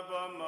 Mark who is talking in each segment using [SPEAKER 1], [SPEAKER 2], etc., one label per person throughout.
[SPEAKER 1] Bama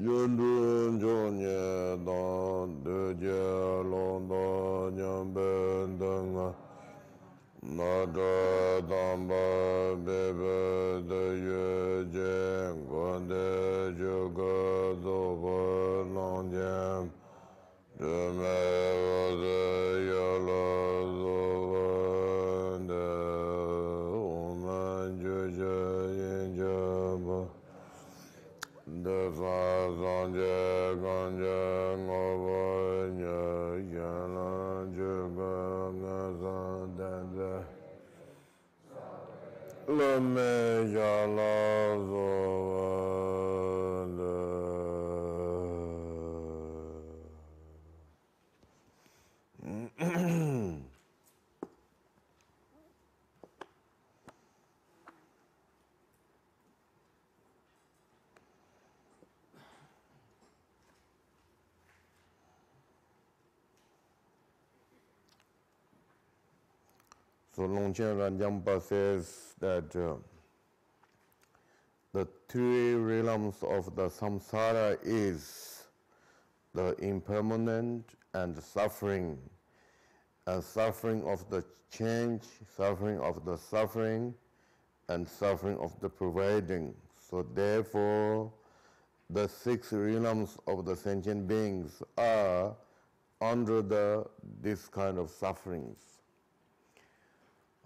[SPEAKER 1] Yundun Jonye Dan Deje Londo Nyamben Denga Nada Damba Bebe De Ye Jen Gwande Juga Doba Nongjem Deme Wade Yala Doba De Oman Jeje Yenjaba De Sa Sanje Ganje Ngobo Nye Yana Juga Ngasa Denze Leme Yala Zoba De So Longchen Ranjampa says that the three realms of the samsara is the impermanent and suffering, and suffering of the change, suffering of the suffering, and suffering of the providing. So therefore, the six realms of the sentient beings are under this kind of sufferings.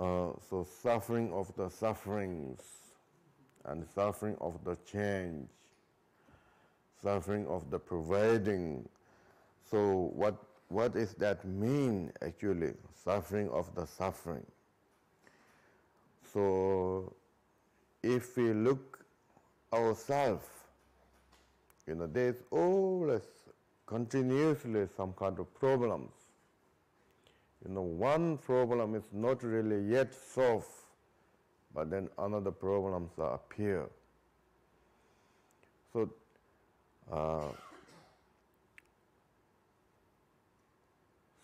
[SPEAKER 1] So suffering of the sufferings, and suffering of the change, suffering of the providing. So what does that mean actually, suffering of the suffering? So if we look ourselves, there's always continuously some kind of problems. One problem is not really yet solved, but then another problems appear. So,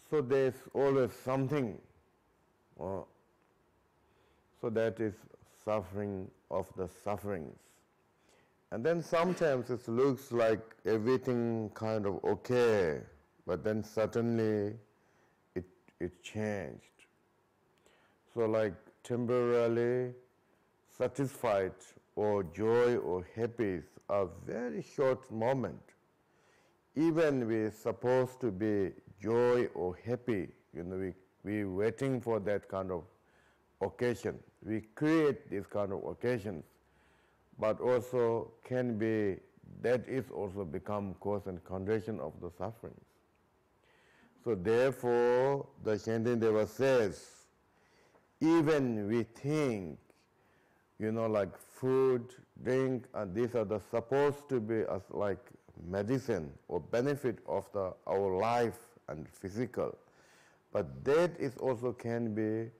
[SPEAKER 1] so there's always something. So that is suffering of the sufferings. And then sometimes it looks like everything kind of okay, but then suddenly it changed. So like temporarily satisfied or joy or happy is a very short moment. Even we're supposed to be joy or happy, we waiting for that kind of occasion. We create these kind of occasions, but also that is also become cause and condition of the sufferings. So therefore, the Shantideva says, even we think, like food, drink, and these are supposed to be as like medicine or benefit of our life and physical, but that is also can be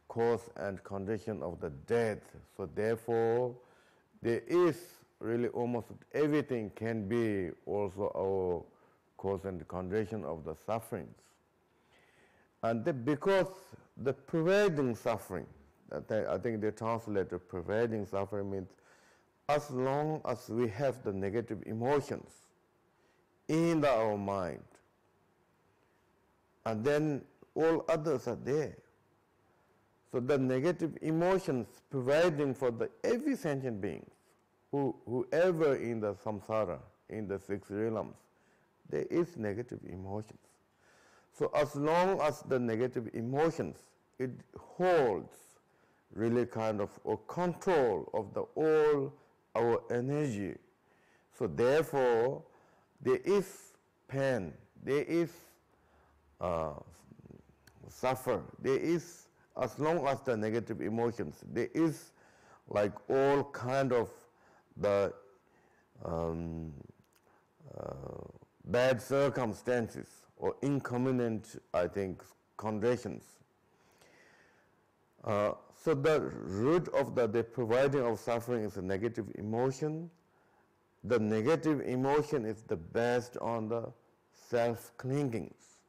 [SPEAKER 1] cause and condition of the death. So therefore, there is really almost everything can be also our cause and condition of the sufferings. And because the prevailing suffering, I think they translate the prevailing suffering means as long as we have the negative emotions in our mind, and then all others are there. So the negative emotions providing for every sentient being, whoever in the samsara, in the six realms, there is negative emotions. So as long as the negative emotions, it holds really kind of a control of all our energy. So therefore, there is pain, there is suffer, there is, as long as the negative emotions, there is like all kind of the bad circumstances or inconvenient, I think, conditions. So the root of the providing of suffering is a negative emotion. The negative emotion is based on the self-clingings.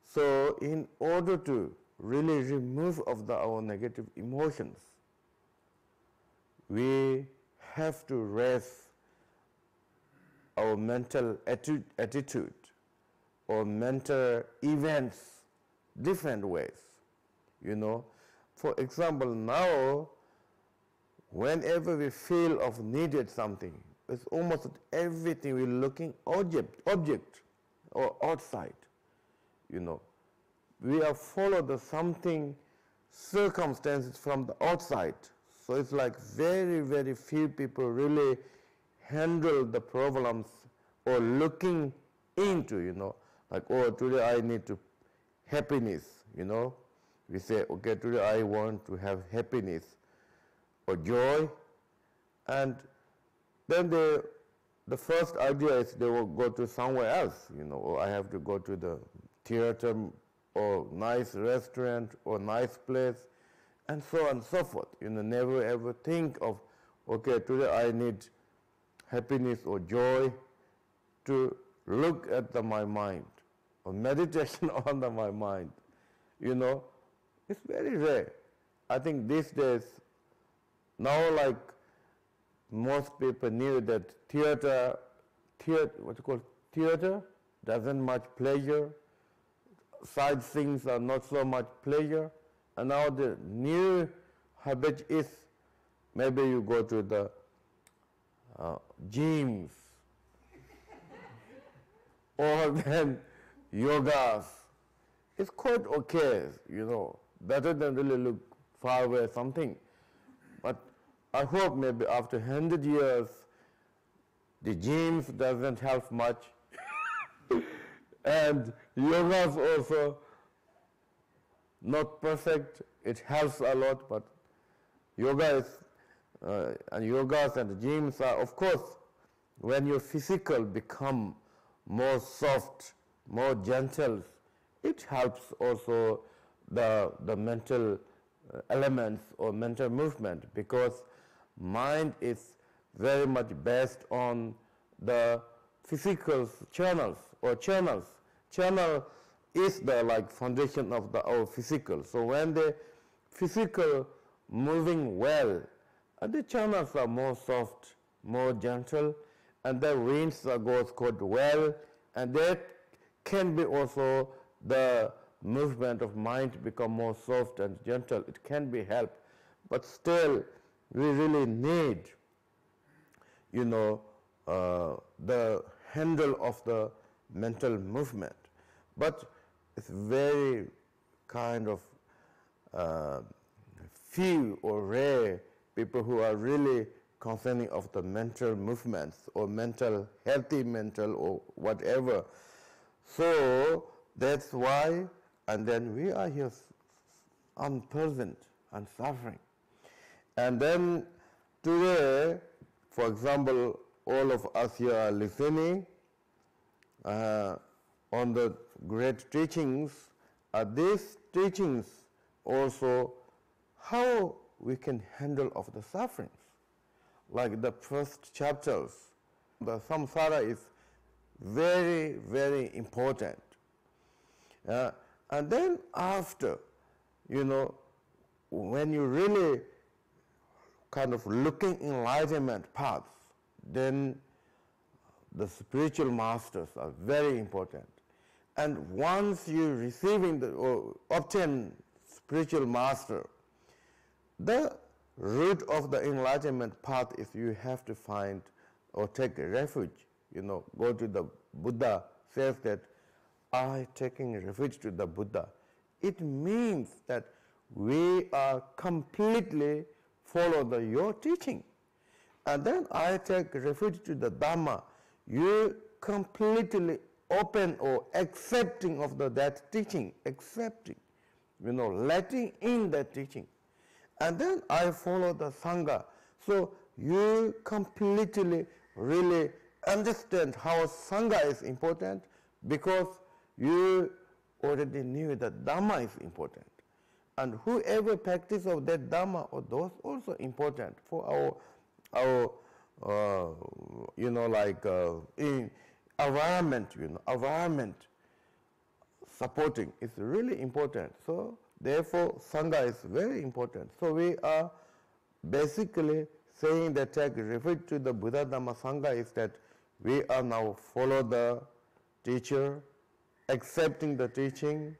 [SPEAKER 1] So in order to really remove of our negative emotions, we have to raise our mental attitude or mental events different ways, you know. For example, now, whenever we feel of needed something, it's almost everything we're looking object or outside, you know. We are followed the something circumstances from the outside. So it's like very, very few people really handle the problems or looking into, you know, like, oh, today I need to happiness, you know. We say, okay, today I want to have happiness or joy. And then the first idea is they will go to somewhere else, you know, or I have to go to the theater or nice restaurant or nice place, and so on and so forth. You know, never ever think of, okay, today I need happiness or joy, to look at my mind or meditation on my mind. You know, it's very rare. I think these days, now like most people knew that theater, what you call theater, doesn't much pleasure. Sightseeing are not so much pleasure. And now the new habit is maybe you go to the gyms or then yogas. It's quite okay, you know, better than really look far away something. But I hope maybe after 100 years, the gyms doesn't help much. And yogas also not perfect. It helps a lot, but yoga is, and yogas and gyms are, of course, when your physical become more soft, more gentle, it helps also the mental elements or mental movement, because mind is very much based on the physical channels or channels. Channel is the like foundation of our physical. So when the physical moving well, the channels are more soft, more gentle, and the winds goes quite well, and that can be also the movement of mind become more soft and gentle. It can be helped, but still we really need, you know, the handle of the mental movement. But it's very kind of few or rare people who are really concerning of the mental movements or mental, healthy mental or whatever. So that's why, and then we are here unpleasant and suffering. And then today, for example, all of us here are listening on the great teachings. These teachings also how we can handle of the sufferings. Like the first chapters, the samsara is very, very important. And then after, you know, when you really kind of looking enlightenment paths, then the spiritual masters are very important. And once you receiving or obtain spiritual master, the root of the enlightenment path is you have to find or take a refuge. You know, go to the Buddha says that I taking refuge to the Buddha. It means that we are completely follow your teaching. And then I take refuge to the Dhamma. You completely open or accepting of that teaching, accepting, you know, letting in that teaching. And then I follow the Sangha. So you completely really understand how Sangha is important because you already knew that Dhamma is important. And whoever practice of that Dhamma, or those also important for our you know, like in environment, you know, environment supporting is really important. So therefore, Sangha is very important. So we are basically saying that take refuge to the Buddha Dhamma Sangha is that we are now follow the teacher, accepting the teaching,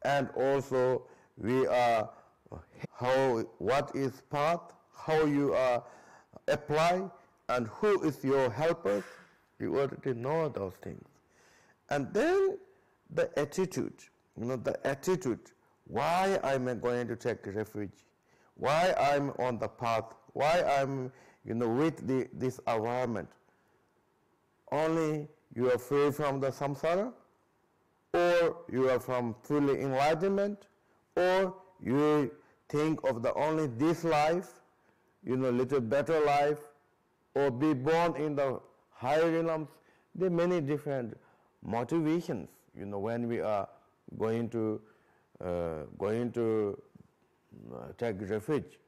[SPEAKER 1] and also we are what is path, how you are apply, and who is your helper. You already know those things. And then the attitude, the attitude, why I'm going to take refuge, why I'm on the path, why I'm, with this environment. Only you are free from the samsara, or you are from fully enlightenment, or you think of the only this life, little better life, or be born in the higher realms. There are many different motivations, when we are going to take refuge.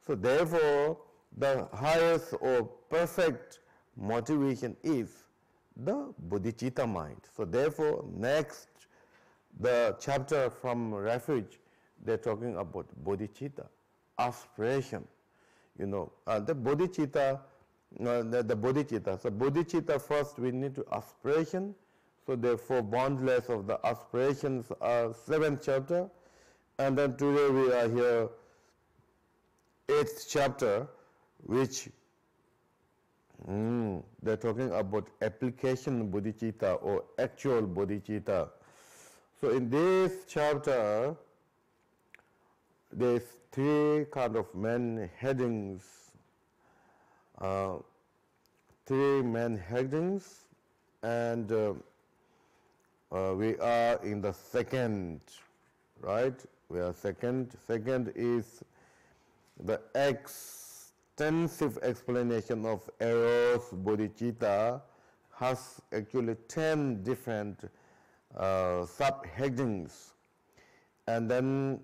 [SPEAKER 1] So therefore, the highest or perfect motivation is the bodhicitta mind. So therefore, next, the chapter from refuge, they're talking about bodhicitta, aspiration. The bodhicitta, the bodhicitta. So bodhicitta first we need to aspiration. So therefore, boundless of the aspirations are 7th chapter. And then today we are here, 8th chapter, which they're talking about application bodhicitta or actual bodhicitta. So in this chapter, there's 3 kind of main headings. 3 main headings, and we are in the 2nd, right? We are 2nd. 2nd is the extensive explanation of Eros bodhicitta, has actually 10 different subheadings. And then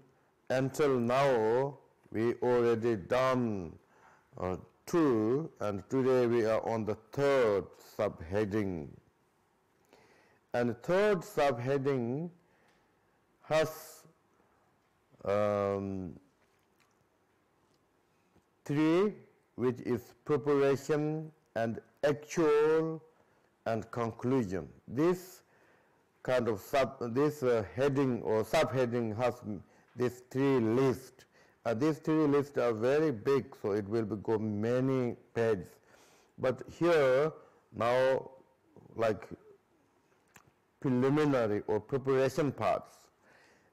[SPEAKER 1] until now, we already done 2, and today we are on the 3rd subheading. And the 3rd subheading has 3, which is preparation and actual and conclusion. This kind of heading or subheading has these 3 lists. These 3 lists are very big, so it will go many pages. But here now, like preliminary or preparation parts.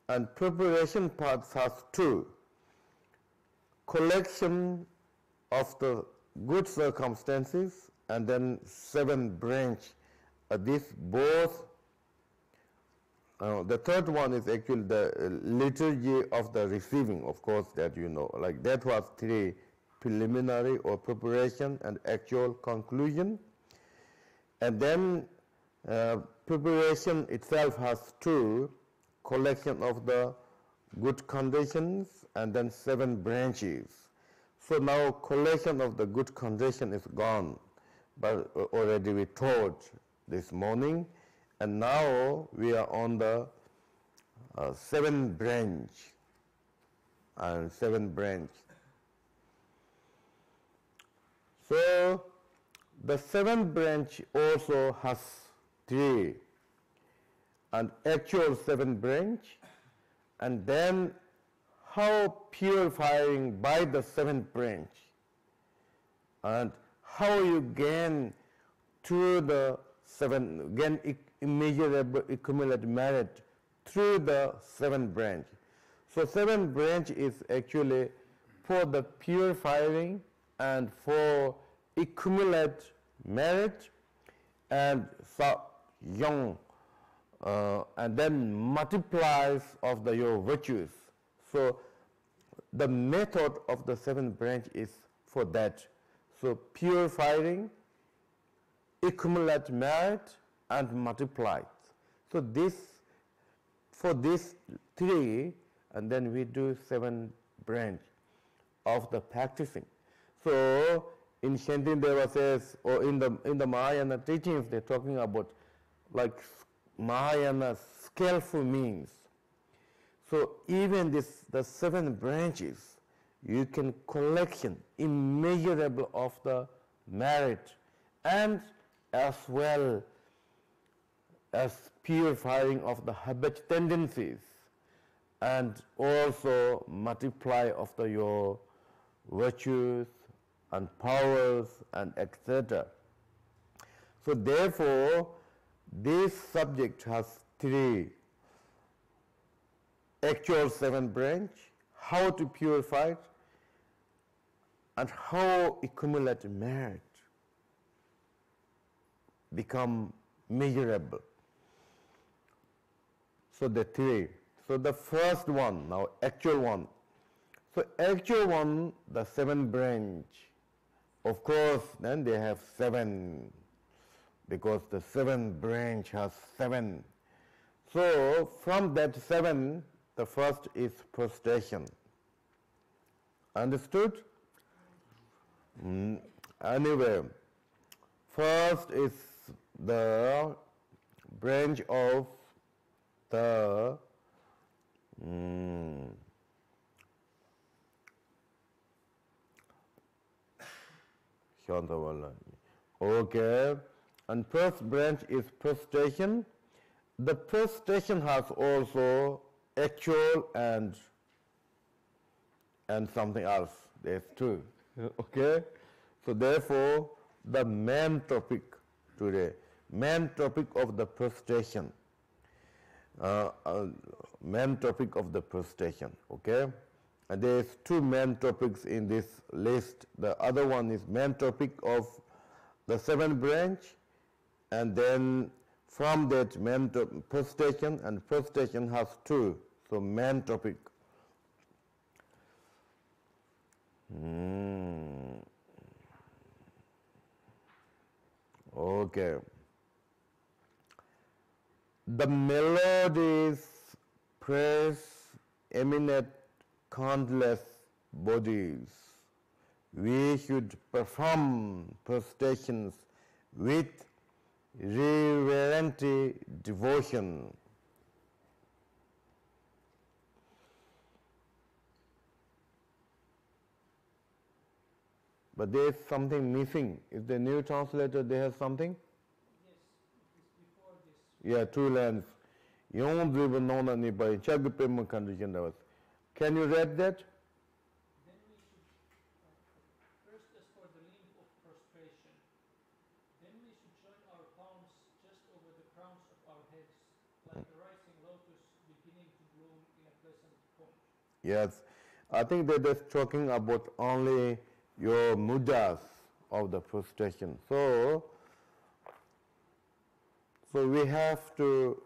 [SPEAKER 1] And preparation parts has 2. Collection of the good circumstances, and then 7 branch. This both, the 3rd one is actually the liturgy of the receiving, of course, that like that was 3, preliminary or preparation and actual conclusion. And then preparation itself has 2, collection of the good conditions, and then 7 branches. So now collection of the good condition is gone, but already we taught this morning, and now we are on the 7th branch, and 7th branch. So the 7th branch also has 3, an actual 7th branch, and then how purifying by the 7th branch, and how you gain through the 7, gain immeasurable accumulated merit through the 7th branch. So 7th branch is actually for the purifying and for accumulate merit and young, and then multiplies of your virtues. So the method of the 7th branch is for that. So purifying, accumulate merit, and multiply. So this, for these 3, and then we do 7th branch of the practicing. So in Shantideva says, or in the Mahayana teachings, they're talking about like Mahayana skillful means. So even the 7 branches, you can collection immeasurable of the merit and as well as purifying of the habit tendencies, and also multiply of your virtues and powers and etc. So therefore, this subject has three: actual seven branch, how to purify it, and how accumulate merit become measurable. So the three. So the first one, now actual one. So actual one, the seven branch. Of course, then they have seven, because the seven branch has seven. So from that seven, the first is prostration. Understood? Anyway, first is the branch of the okay, and first branch is prostration. The prostration has also actual and something else. There's two. Okay, so therefore the main topic today, main topic of the prostration. Main topic of the prostration, okay? And there is two main topics in this list. The other one is main topic of the seven branch, and then from that main prostration, and prostration has two, so main topic. Okay. The melodies praise emanate countless bodies. We should perform prostrations with reverent devotion. But there is something missing. Is the new translator, they have something? Yeah, two lines. Can you read that?
[SPEAKER 2] Then we should, first as for the limb of prostration, then we should join our palms just over the crowns of our heads, like a rising lotus beginning to bloom in a pleasant pond.
[SPEAKER 1] Yes, I think they're just talking about only your mudras of the prostration. So we have to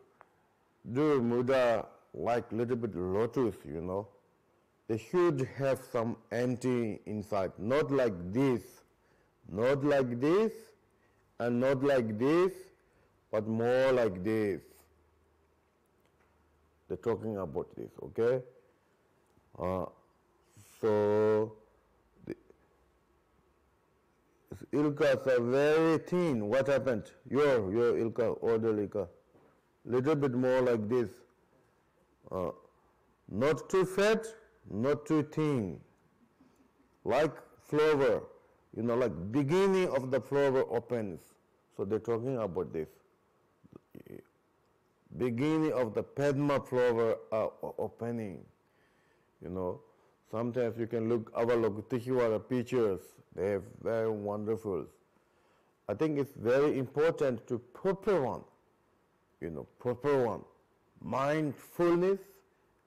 [SPEAKER 1] do mudra like little bit lotus, you know. They should have some empty inside, not like this, not like this, and not like this, but more like this. They're talking about this, okay? So the ilkas are very thin. What happened? Your ilka, order ilka. Little bit more like this. Not too fat, not too thin. Like flower, you know, like beginning of the flower opens. So they're talking about this. Beginning of the Padma flower opening. You know, sometimes you can look our Tishiwara pictures. They are very wonderful. I think it's very important to proper one. You know, proper one. Mindfulness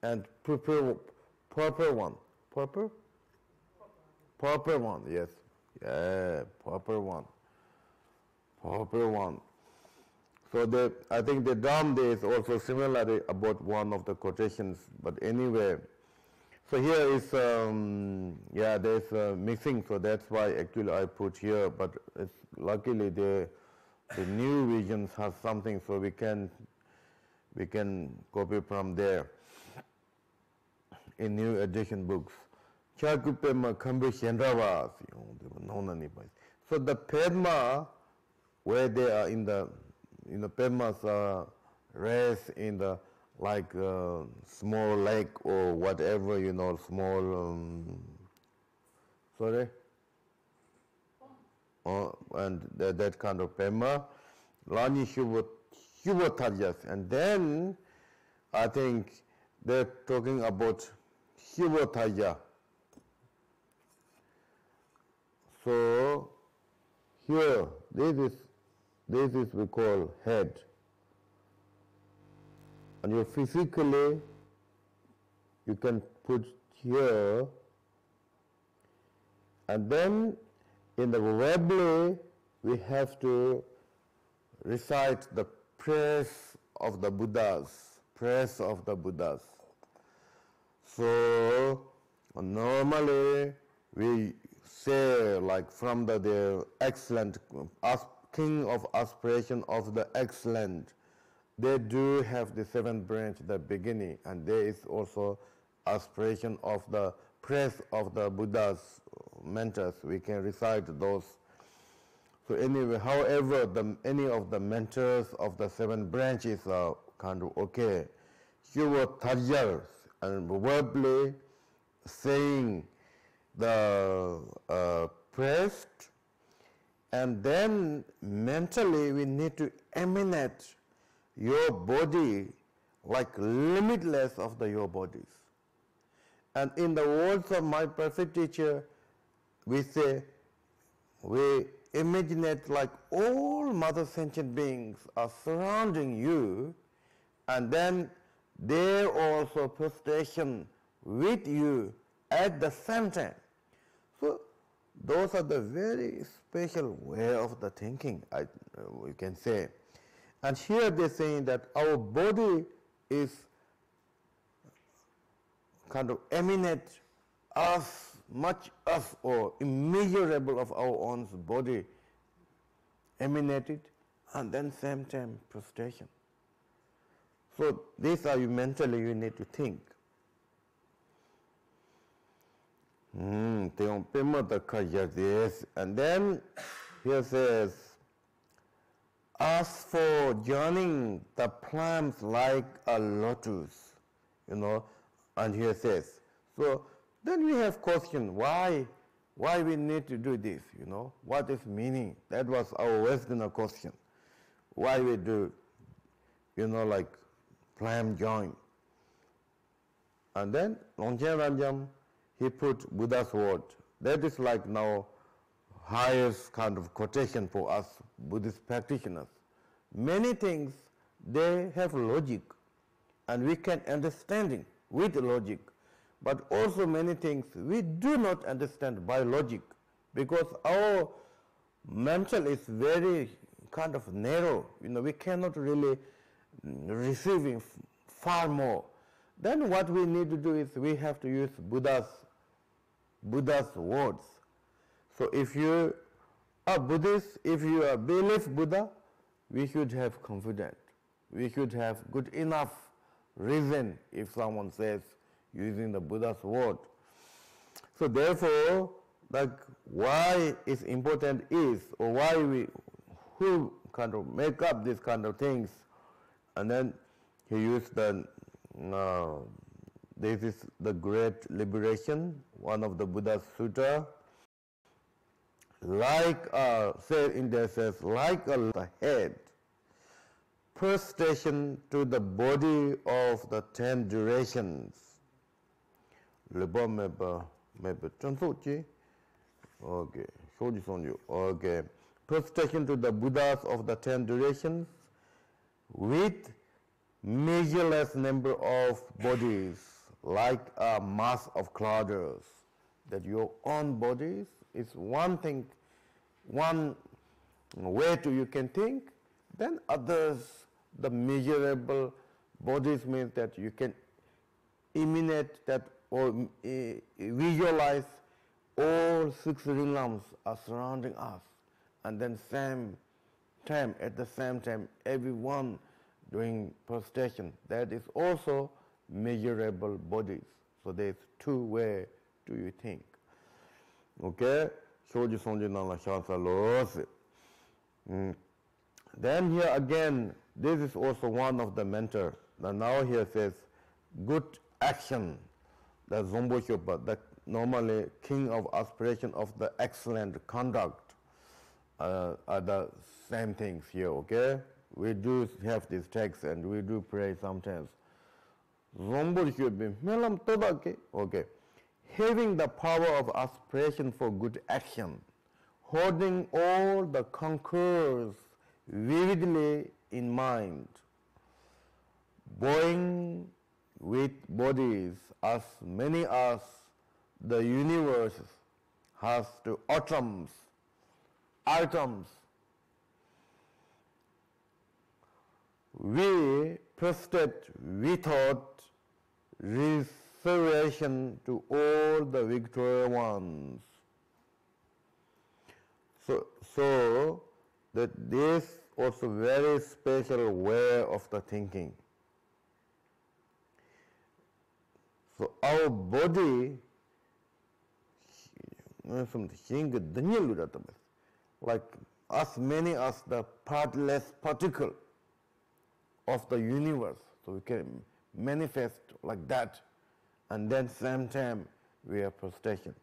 [SPEAKER 1] and proper one. Proper? Proper one, yes. Yeah, proper one. Proper one. So I think the Dhamma is also similarly about one of the quotations, but anyway. So here is, there's missing, so that's why actually I put here, but it's luckily the new visions has something, so we can copy from there in new edition books. So the Padma, where they are in the Padmas rest in the like small lake or whatever, you know, small sorry? and that kind of pema, lani huvotajas. And then I think they're talking about huvotaja. So here, this is we call head. And you physically, you can put here, and then in the vocabulary, we have to recite the prayers of the Buddhas, prayers of the Buddhas. So normally we say like from the excellent, king of aspiration of the excellent, they do have the seventh branch, the beginning, and there is also aspiration of the prayers of the Buddha's mentors. We can recite those. So anyway, however, any of the mentors of the seven branches are kind of okay. You were tajars and verbally saying the prayers, and then mentally we need to emanate your body like limitless of your bodies. And in the words of my perfect teacher, we say, we imagine it like all mother sentient beings are surrounding you, and then they're also prostration with you at the same time. So those are the very special way of the thinking, we can say. And here they're saying that our body is kind of emanate us, much us, or immeasurable of our own body emanated, and then same time prostration. So these are you mentally you need to think. And then here says, as for joining the plants like a lotus, and here says, so then we have question, why we need to do this, what is meaning? That was our Westerner question. Why we do, like plant join. And then Longchen Ranjam, he put Buddha's word. That is like now highest kind of quotation for us Buddhist practitioners. Many things, they have logic, and we can understanding with logic. But also many things we do not understand by logic, because our mental is very kind of narrow. We cannot really receiving far more. Then what we need to do is we have to use Buddha's words. So if you are Buddhist, if you are believe Buddha, we should have confidence. We should have good enough reason if someone says using the Buddha's word. So therefore, like why is important is, or why who kind of make up these kind of things, and then he used this is the great liberation, one of the Buddha's sutta. Said in there says, like a head, prostration to the body of the 10 durations. Okay, okay. Prostration to the Buddhas of the 10 durations with measureless number of bodies, like a mass of clouders. That your own bodies is one thing, one way to you can think. Then others, the measurable bodies means that you can emanate that or visualize all 6 realms are surrounding us, and then at the same time, everyone doing prostration. That is also measurable bodies. So there's 2 ways to you think. Okay? Then here again, this is also one of the mentor. Now here says, good action. The Zombo Shopa, the normally king of aspiration of the excellent conduct. are the same things here, okay? We do have this text and we do pray sometimes. Okay. Having the power of aspiration for good action, holding all the conquerors vividly in mind, bowing with bodies as many as the universe has to atoms, we prostrate without reservation to all the victorious ones. So that this also very special way of the thinking. So our body, like as many as the partless particle of the universe, so we can manifest like that, and then same time we have prostration.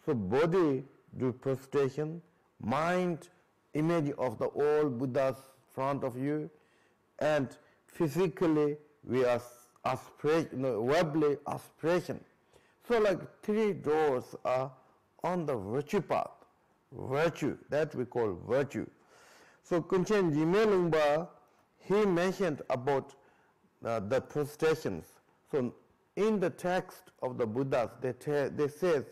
[SPEAKER 1] So body do prostration, mind image of the old Buddha's front of you, and physically we are verbally aspiration. So like three doors are on the virtue path, virtue, that we call virtue. So Kunchen Jimelungpa, he mentioned about the prostrations. So in the text of the Buddhas, they says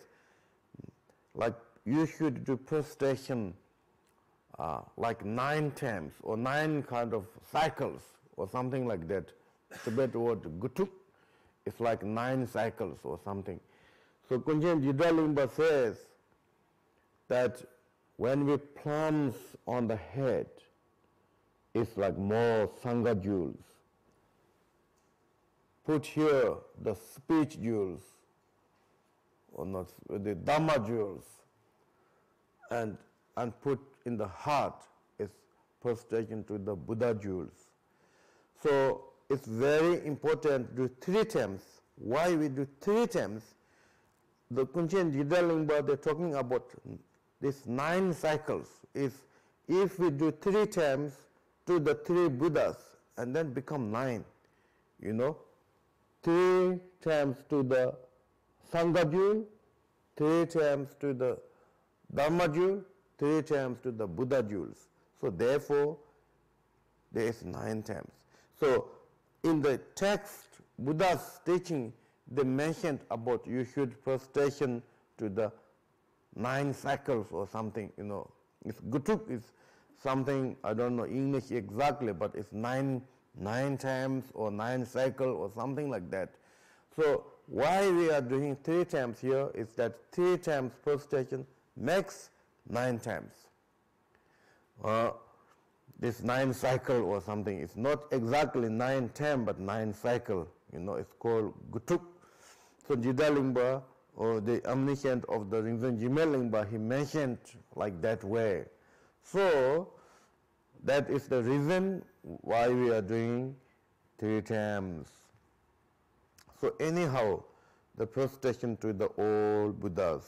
[SPEAKER 1] like you should do prostration like 9 times or 9 kind of cycles or something like that. Tibet word gutuk is like 9 cycles or something. So Kunchen Jidalingpa says that when we plunge on the head, it's like more Sangha jewels. Put here the speech jewels, or not the Dhamma jewels, and put in the heart is prostration to the Buddha jewels. So it's very important to do 3 times. Why we do 3 times? The Kunchen Jidalingpa, they're talking about this 9 cycles. If we do 3 times to the 3 Buddhas and then become 9, 3 times to the Sangha jewel, 3 times to the Dhamma jewel, 3 times to the Buddha jewels. So therefore, there is 9 times. So in the text, Buddha's teaching, they mentioned about you should prostration to the 9 cycles or something, It's gutuk is something, I don't know English exactly, but it's 9 times or 9 cycle or something like that. So why we are doing 3 times here is that 3 times prostration makes 9 times. This 9 cycle or something, it's not exactly 9 times, but 9 cycle, it's called gutuk. So Jidalingpa, or the omniscient of the Rinzin Jimelingpa, he mentioned like that way. So that is the reason why we are doing 3 times. So anyhow, the prostration to the old Buddhas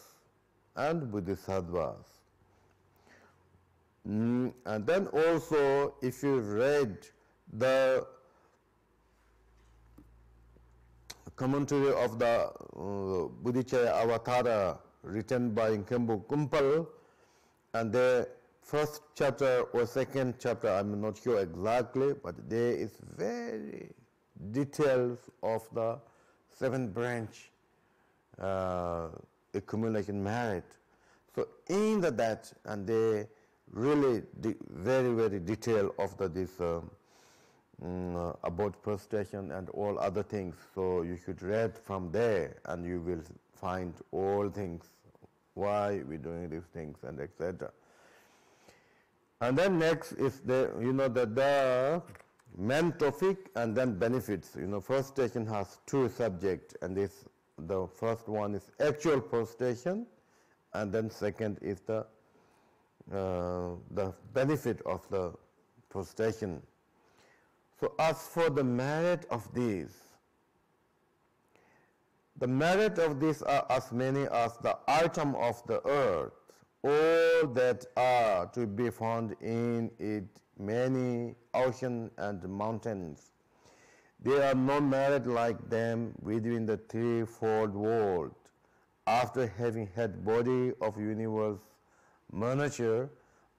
[SPEAKER 1] and Bodhisattvas. And then also, if you read the commentary of the Bodhicaya Avatara written by Khenpo Kumpal, and the first chapter or second chapter, I'm not sure exactly, but there is very details of the 7 branch accumulation merit. So in that, and they really very, very detail of this about prostration and all other things. So you should read from there and you will find all things, why we're doing these things and etc. And then next is the main topic and then benefits. Prostration has 2 subjects, and the first one is actual prostration, and then second is the benefit of the prostration. So as for the merit of these, the merit of these are as many as the atom of the earth all that are to be found in it, many oceans and mountains. There are no merit like them within the threefold world. After having had body of universe miniature,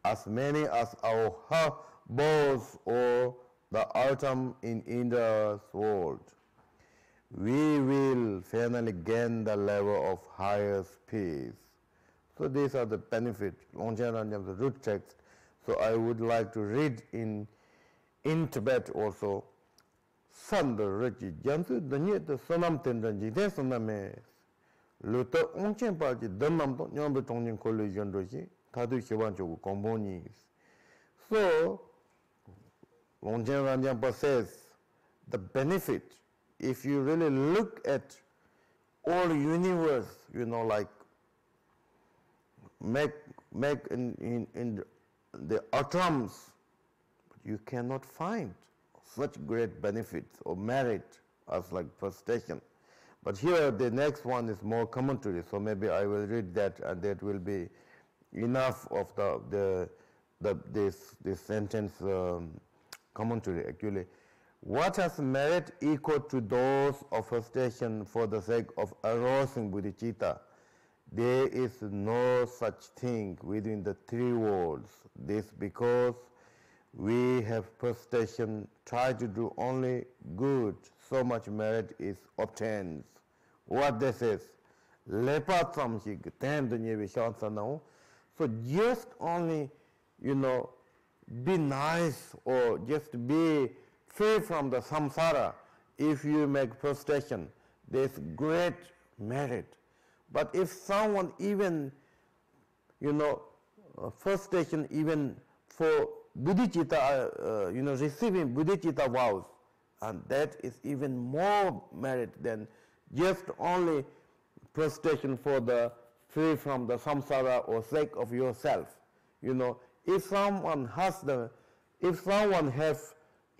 [SPEAKER 1] as many as our bows or the atom in Indra's world, we will finally gain the level of highest peace. So these are the benefits, Longchen the root text. So I would like to read in Tibet also. San the Raji Jansu the Nyet the Sonam Tendanji, then Soname. Luta Onchen Party, Dunam, Yambe Tongjin College Yandoji, Tadu Shivancho, Combonis. So, Longchen Ranjampa says the benefit, if you really look at all universe, like make in the atoms, but you cannot find such great benefits or merit as like frustration. But here the next one is more commentary, so maybe I will read that, and that will be enough of this sentence commentary actually. What has merit equal to those of frustration for the sake of arousing bodhicitta? There is no such thing within the three worlds. This because we have frustration, try to do only good, so much merit is obtained. What this is, so just only, be nice or just be free from the samsara. If you make frustration, there's great merit. But if someone even, frustration even for bodhicitta, receiving bodhicitta vows, and that is even more merit than just only frustration for the free from the samsara or sake of yourself. If someone has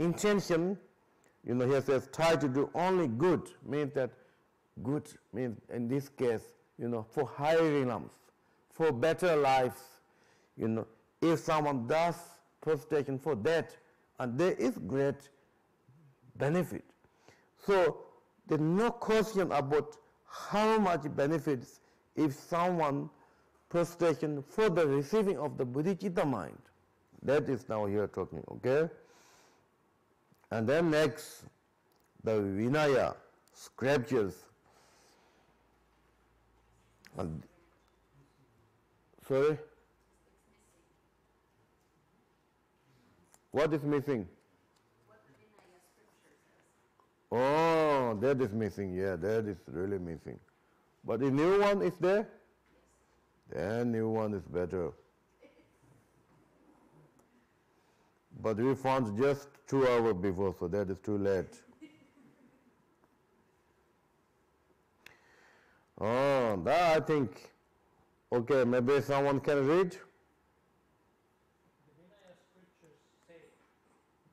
[SPEAKER 1] intention, he says try to do only good, means that good means in this case, for higher realms, for better lives. If someone does frustration for that, and there is great benefit. So there's no question about how much benefits if someone frustration for the receiving of the bodhicitta mind. That is now here talking, okay? And then next, the Vinaya scriptures. And sorry? What is missing?
[SPEAKER 3] What the Vinaya scripture says.
[SPEAKER 1] Oh, that is missing. Yeah, that is really missing. But the new one is there?
[SPEAKER 3] Yes.
[SPEAKER 1] The new one is better. But we found just 2 hours before, so that is too late. Oh, that I think, okay, maybe someone can read.
[SPEAKER 2] The Vinaya scriptures say,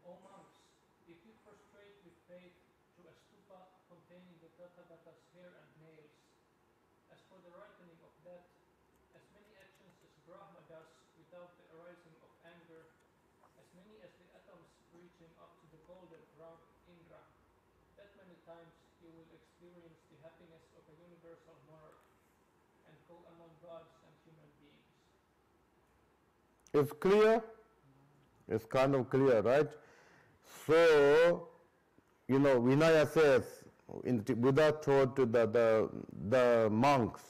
[SPEAKER 2] O monks, if you prostrate with faith to a stupa containing the Tathagata's hair and nails, as for the rightening of that, as many actions as Brahma does without the arising of anger, as many as the atoms reaching up to the golden crown Indra, that many times you will experience the happiness of a universal monarch and go among gods and human beings.
[SPEAKER 1] It's clear? It's kind of clear, right? So, Vinaya says, Buddha told to the monks,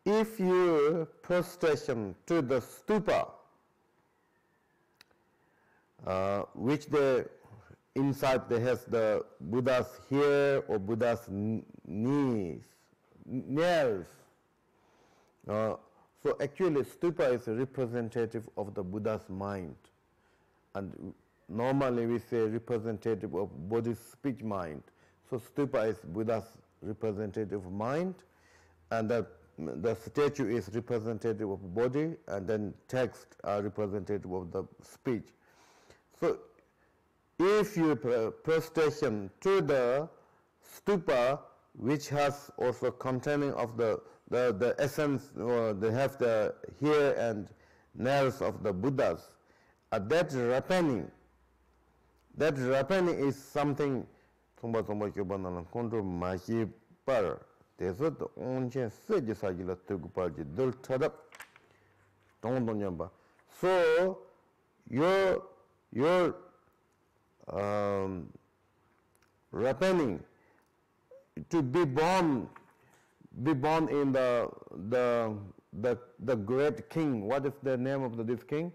[SPEAKER 1] if you prostration to the stupa, which inside they has the Buddha's hair or Buddha's nails. So actually stupa is a representative of the Buddha's mind. And normally we say representative of Buddhist speech mind. So stupa is Buddha's representative mind, and the statue is representative of body, and then text are representative of the speech. So if you prostration to the stupa which has also containing of the essence, or they have the hair and nails of the Buddhas. That repenting is something somba kyobanana kontro mahi par desot onchen seji sajila tugupalji dul tadap tongdonyamba. So your repenting to be born in the great king. What is the name of this king?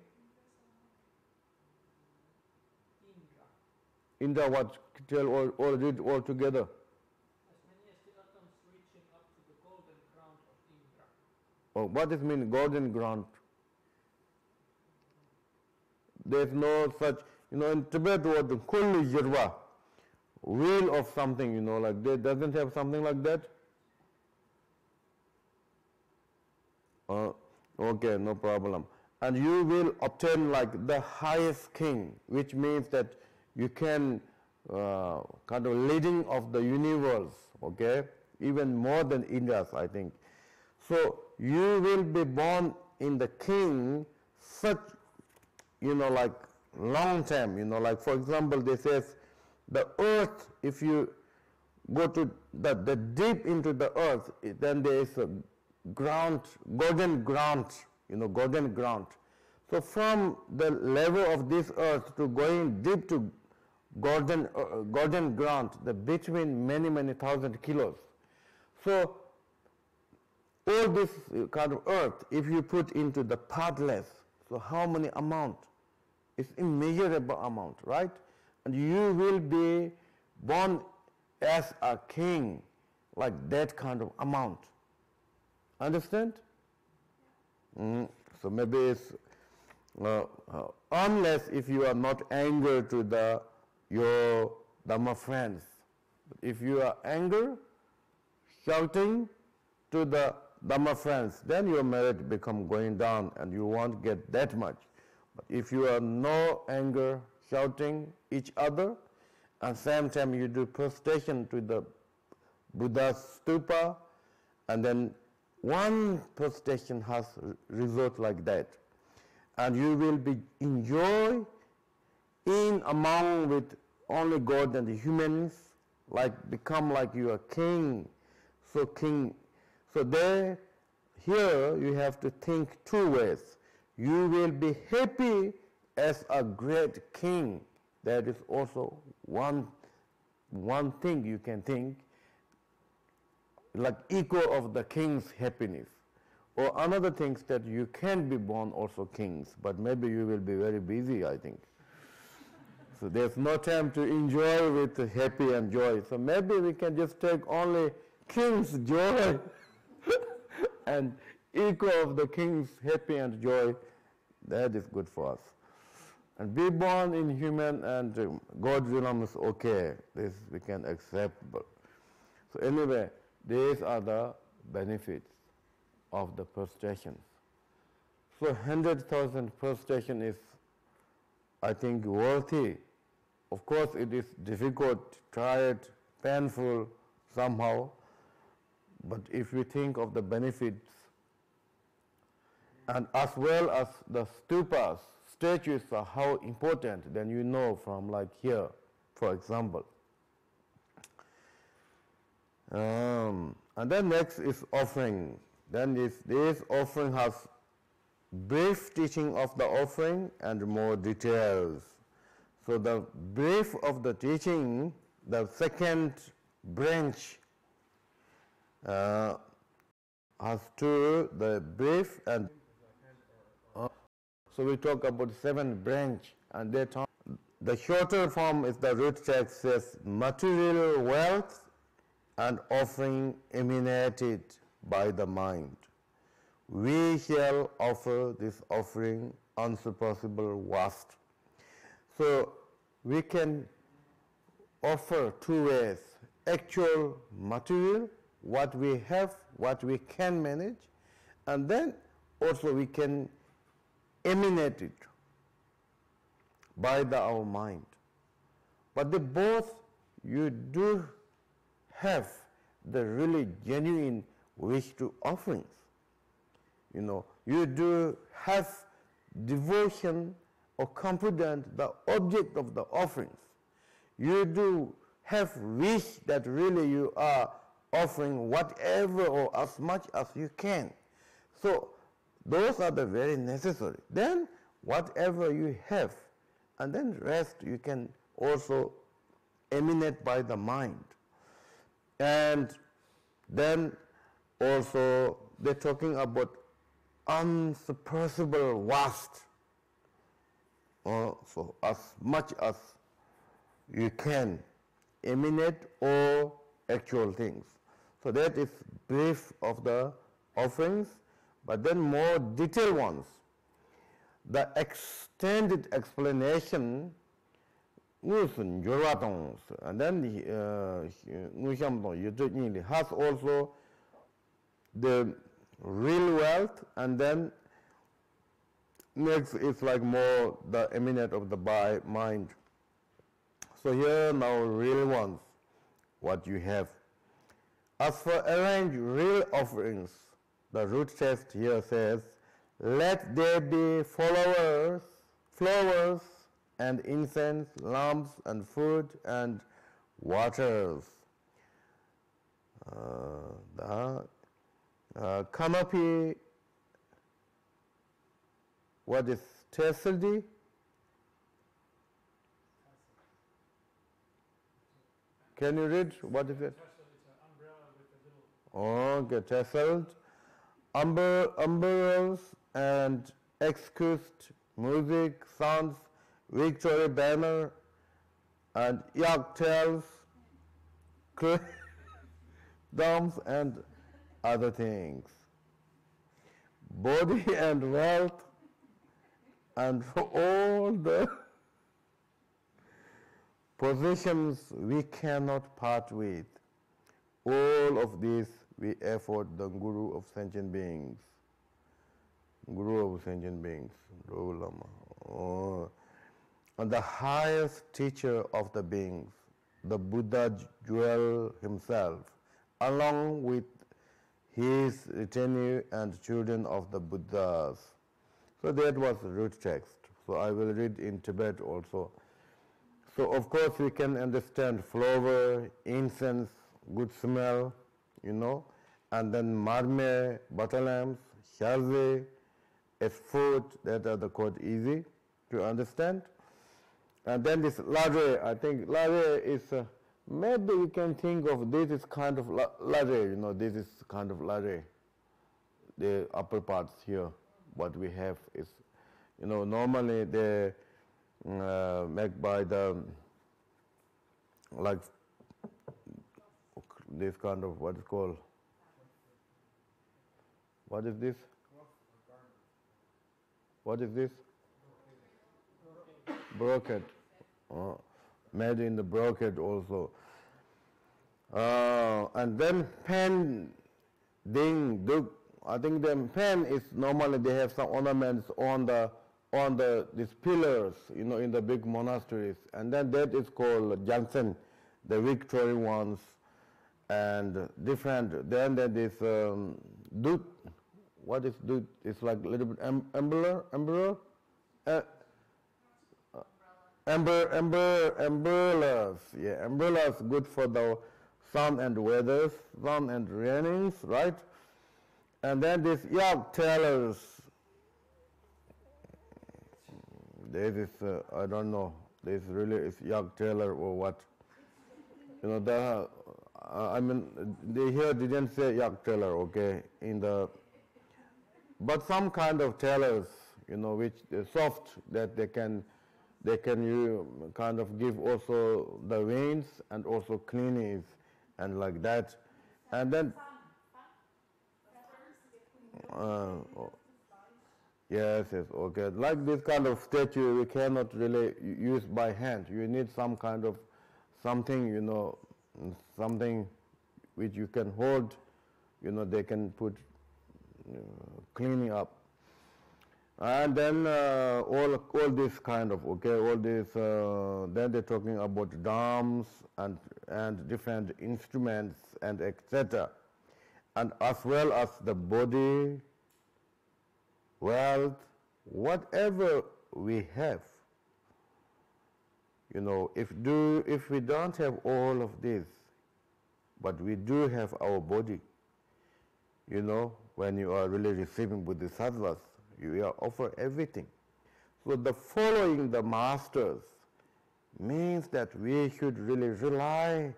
[SPEAKER 1] Indra. What? Tell all read all together.
[SPEAKER 2] As many as the atoms reaching up to the golden ground of Indra.
[SPEAKER 1] Oh, what does mean golden ground? There's no such, in Tibet word kulli jirva, wheel of something, like that. Doesn't have something like that? Okay, no problem. And you will obtain like the highest king, which means that you can kind of leading of the universe, okay? Even more than India's, I think. So you will be born in the king such, like long time, like for example, they says the earth, if you go to the deep into the earth, then there is a ground, golden ground, golden ground. So from the level of this earth to going deep to golden ground, between many thousand kilos. So all this kind of earth, if you put into the partless, so how many amount? It's immeasurable amount, right? And you will be born as a king, like that kind of amount. Understand? So maybe it's unless if you are not angry to your Dhamma friends. If you are angry, shouting to the Dhamma friends, then your merit become going down and you won't get that much. But if you are no anger, shouting each other, and same time you do prostration to the Buddha's stupa, and then one prostration has result like that. And you will be enjoy in among with only God and the humans, like become like you are king. So there, here you have to think two ways. You will be happy as a great king. That is also one thing you can think, like equal of the king's happiness. Or another thing is that you can be born also kings, but maybe you will be very busy, I think. So there's no time to enjoy with happy and joy. So maybe we can just take only king's joy and equal of the king's happy and joy. That is good for us. And be born in human and God's realm is okay. This we can accept. So anyway, these are the benefits of the prostrations. So 100,000 prostration is, I think, worthy. Of course, it is difficult, tired, painful somehow. But if we think of the benefits, and as well as the stupas, statues are how important, then you know from like here, for example. And then next is offering. Then this offering has brief teaching of the offering and more details. So the brief of the teaching, the second branch has two, the brief and so we talk about 7 branch, and the shorter form is the root text says material wealth and offering emanated by the mind. We shall offer this offering unsurpassable vast. So we can offer 2 ways: actual material, what we have, what we can manage, and then also we can emanate it by our mind. But both you do have, the really genuine wish to offerings. You know, you do have devotion or confident the object of the offerings. You do have wish that really you are offering whatever or as much as you can. So those are the very necessary. Then whatever you have, and then rest you can also emanate by the mind. And then also they're talking about unsuppressible vast. So as much as you can emanate all actual things. So that is brief of the offerings, but then more detailed ones. The extended explanation and then has also the real wealth, and then next is like more the eminent of the mind. So here now real ones, what you have. As for arranged real offerings, the root text here says, let there be flowers and incense, lamps and food and waters. The canopy, what is tesseldy? Can you read? What is it?
[SPEAKER 2] It's an umbrella with a little.
[SPEAKER 1] Okay, tasseled. Umbrellas and excused music, sounds, victory banner, and yak tails, drums, and other things. Body and wealth, and for all the possessions we cannot part with. All of this we afford the Guru of sentient beings. Guru of sentient beings, Guru Lama. Oh. And the highest teacher of the beings, the Buddha Jewel himself, along with his retinue and children of the Buddhas. So that was the root text. So I will read in Tibet also. So of course we can understand flower, incense, good smell, you know, and then marme, butter lamps, sharze, as food, that are the quite easy to understand. And then this lare, I think lare is, maybe you can think of this is kind of lare, you know, this is kind of lare. The upper parts here, what we have is, you know, normally they make by the, like, this kind of, what is called, what is this? What is this? Brocade. Made in the brocade also. And then pen, ding, duk. I think the pen is normally they have some ornaments on these pillars, you know, in the big monasteries. And then that is called Jansen, the Victory ones, and different. Then there is dut. What is dut? It's like a little bit umbrella. Umbrellas, yeah, umbrellas good for the sun and weathers, sun and rainings, right? And then this yak tellers, this is, I don't know, this really is yak teller or what. You know, the, I mean, they here didn't say yak teller, okay, in the, but some kind of tellers, you know, which soft that they can you kind of give also the veins and also cleanings and like that. And then, yes, okay. Like this kind of statue, we cannot really use by hand. You need some kind of something, you know, something which you can hold, you know, they can put cleaning up. And then all this kind of, okay, all this, then they're talking about drums and different instruments and etc. And as well as the body, wealth, whatever we have. You know, if we don't have all of this, but we do have our body, you know, when you are really receiving bodhisattvas, you are offer everything. So the following the masters means that we should really rely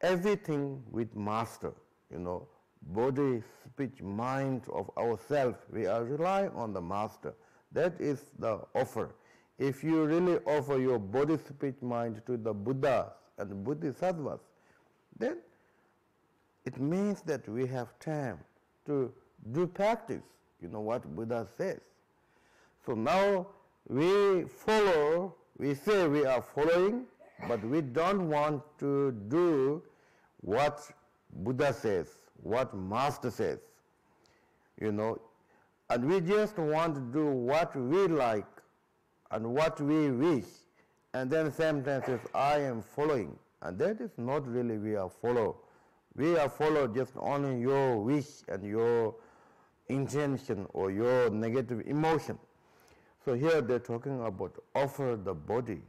[SPEAKER 1] everything with master, you know, body, speech, mind of ourselves. We are relying on the master. That is the offer. If you really offer your body, speech, mind to the Buddhas and bodhisattvas, then it means that we have time to do practice. You know what Buddha says. So now we follow, we say we are following, but we don't want to do what Buddha says, what Master says, you know, and we just want to do what we like and what we wish, and then sometimes says, I am following, and that is not really we are follow. We are follow just only your wish and your intention or your negative emotion. So here they're talking about offer the bodies.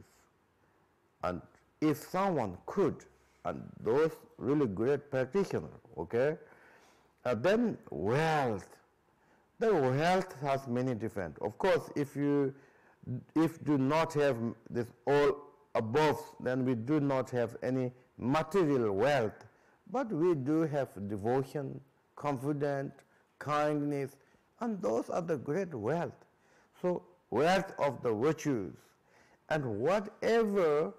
[SPEAKER 1] And if someone could, and those really great practitioners, okay, then wealth. The wealth has many different. Of course, if do not have this all above, then we do not have any material wealth. But we do have devotion, confidence, kindness, and those are the great wealth. So wealth of the virtues. And whatever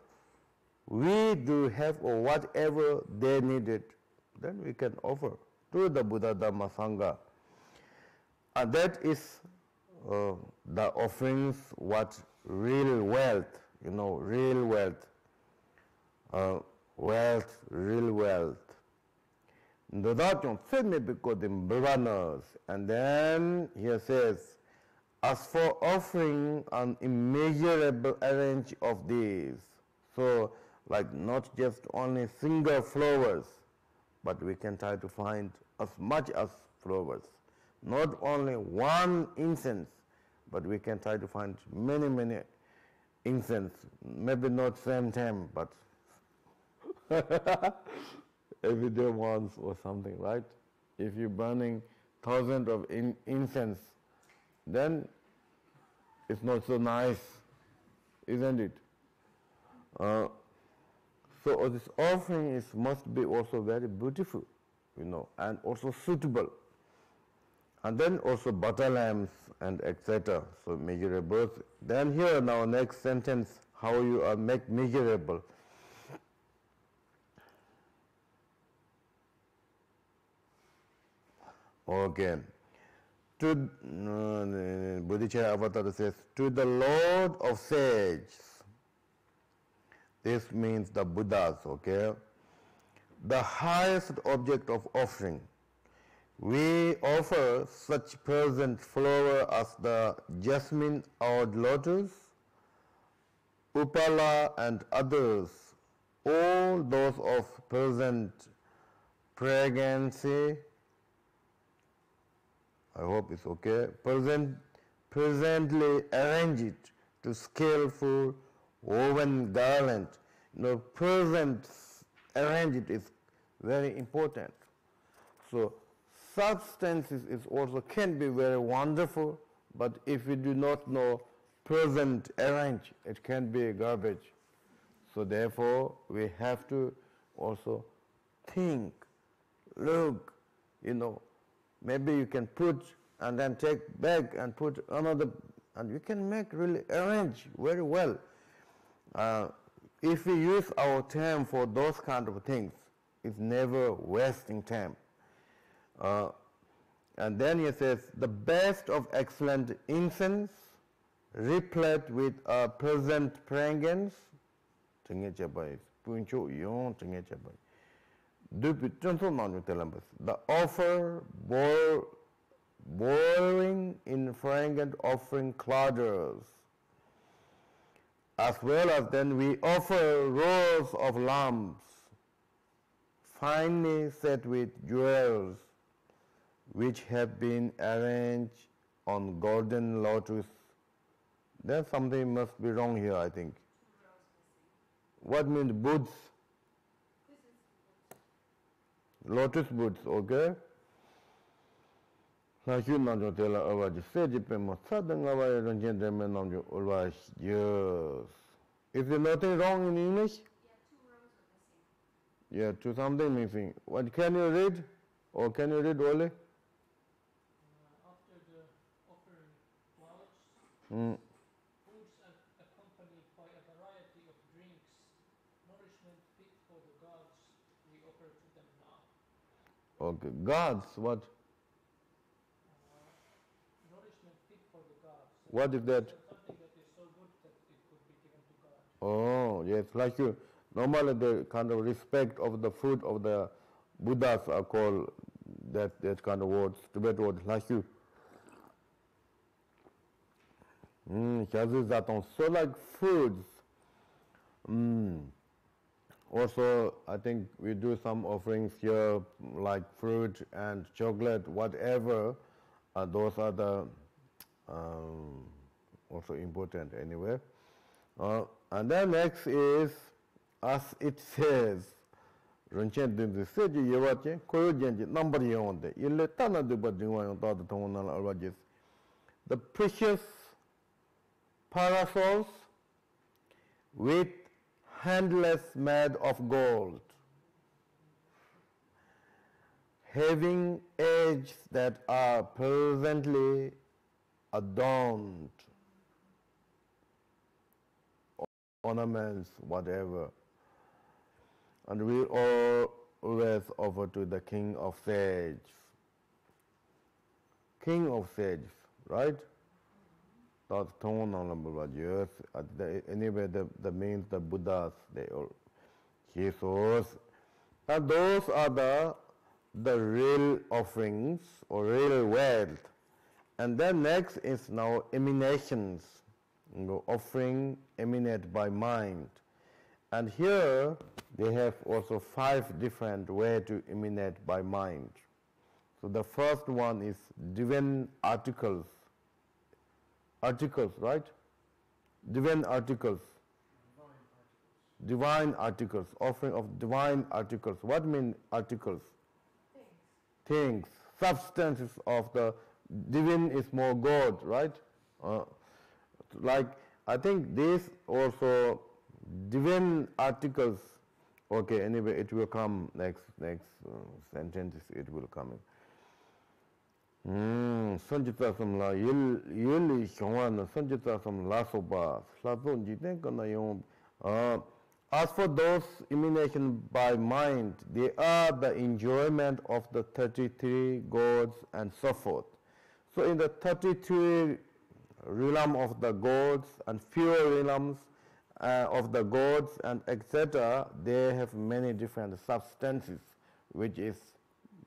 [SPEAKER 1] we do have or whatever they needed, then we can offer to the Buddha Dhamma Sangha. And that is the offerings, what real wealth, you know, real wealth. Wealth, real wealth. And then here says, as for offering an immeasurable range of these, so like not just only single flowers, but we can try to find as much as flowers. Not only one incense, but we can try to find many, many incense. Maybe not same time, but every day once or something, right? If you're burning thousands of incense, then it's not so nice, isn't it? So this offering must be also very beautiful, you know, and also suitable. And then also butter lamps and etc. So measurable. Then here now next sentence, how you are make measurable. Okay. To Bodhicitta Avatar says, to the Lord of Sages. This means the Buddhas, okay? The highest object of offering. We offer such present flower as the jasmine or lotus, upala and others, all those of present fragrance. I hope it's okay. Presently arrange it to skillful woven garland. You know, present arrange it is very important. So substances is also can be very wonderful, but if we do not know present arrange, it can be garbage. So therefore, we have to also think, look, you know, maybe you can put and then take back and put another, and you can make really arrange very well. If we use our time for those kind of things, it's never wasting time. And then he says, the best of excellent incense, replete with a pleasant fragrance, the offer bore boiling in fragrant offering clouders, as well as then we offer rows of lamps, finely set with jewels, which have been arranged on golden lotus. Then something must be wrong here, I think.
[SPEAKER 3] 2 rows missing.
[SPEAKER 1] What means buds?
[SPEAKER 3] This is
[SPEAKER 1] Lotus buds, okay? Yes. Is there nothing wrong in English?
[SPEAKER 3] yeah, 2 rows are missing.
[SPEAKER 1] Yeah, to something missing. What can you read? Or can you read only?
[SPEAKER 2] After the offering clouds,
[SPEAKER 1] Mm.
[SPEAKER 2] foods accompanied by a variety of drinks, nourishment fit for the gods, we offer to them now.
[SPEAKER 1] Okay, gods, what?
[SPEAKER 2] Nourishment fit for the gods.
[SPEAKER 1] What is that?
[SPEAKER 2] Something that is so good that it could be given to God.
[SPEAKER 1] Oh, yes, like you. Normally the kind of respect of the food of the Buddhas are called that kind of words, Tibet words, like you. So like foods. Also, I think we do some offerings here, like fruit and chocolate, whatever. Those are the also important anyway. And then next is, as it says, the precious parasols with handles made of gold, having edges that are pleasantly adorned, ornaments, whatever. And we always offer to the King of Sage. King of Sage, right? That's anyway, that means the Buddhas, they all, Jesus. And those are the real offerings or real wealth. And then next is now emanations, offering emanate by mind. And here they have also 5 different ways to emanate by mind. So the first one is divine articles. Articles, right? Divine articles. Divine articles. Offering of divine articles. What mean articles? Things. Substances of the divine is more God, right? Like, I think this also divine articles. Okay, anyway, it will come next sentence. It will come. Sanjita samla yili shongwan sanjita samla soba slaton jiten kana yong. As for those emanation by mind, they are the enjoyment of the 33 gods and so forth. So in the 33 realm of the gods and fewer realms of the gods and etc., they have many different substances, which is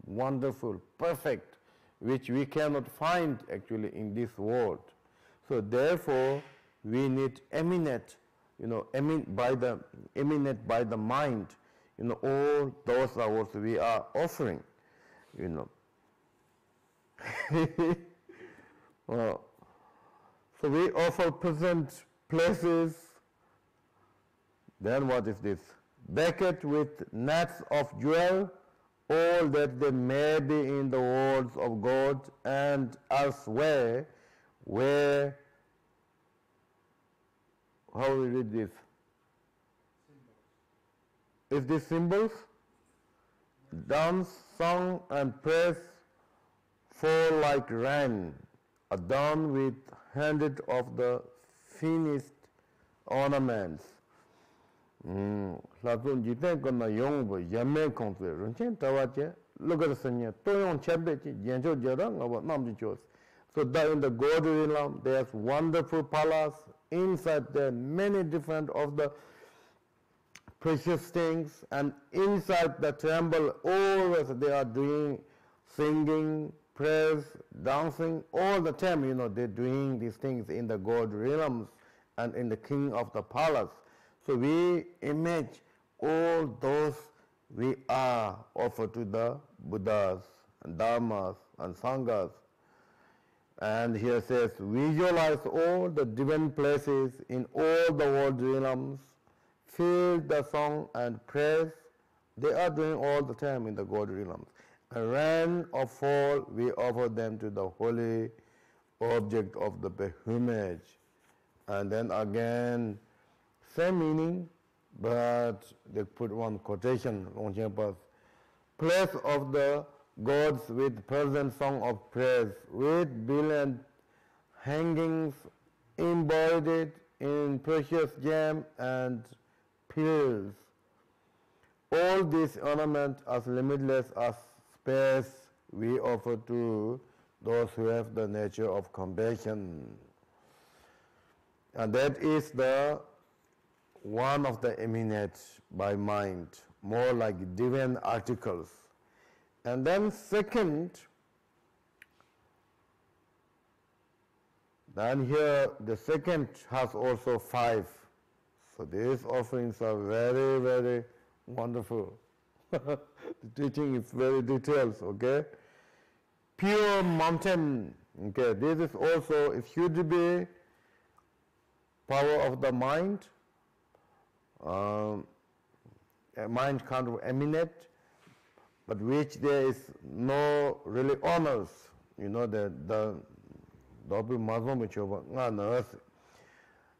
[SPEAKER 1] wonderful, perfect, which we cannot find actually in this world. So therefore, we need emanate, emanate by the mind, all those are what we are offering, So we offer pleasant places. Then what is this? Decked with nets of jewel, all that they may be in the worlds of God and elsewhere, where, how we read this? Is this symbols? Dance, song, and praise fall like rain, adorned with hundreds of the finest ornaments. Look at So that in the God realm, there's wonderful palace. Inside there are many different of the precious things, and inside the temple always they are doing singing, praise, dancing, all the time, they're doing these things in the God realms and in the king of the palace. So we image all those we are offered to the Buddhas and Dharmas and Sanghas. And here says, visualize all the divine places in all the world realms, feel the song and praise. They are doing all the time in the God realms. And rain or fall, we offer them to the holy object of the pilgrimage. And then again, same meaning, but they put one quotation on campus. Place of the gods with present song of praise, with brilliant hangings embodied in precious gem and pearls. All these ornaments as limitless as space we offer to those who have the nature of compassion. And that is the one of the eminent by mind, more like divine articles. And then second, then here the second has also 5. So these offerings are very, very wonderful. The teaching is very detailed, okay? Pure mountain, okay? This is also, it should be power of the mind, a mind kind of eminent, but which there is no really honors. The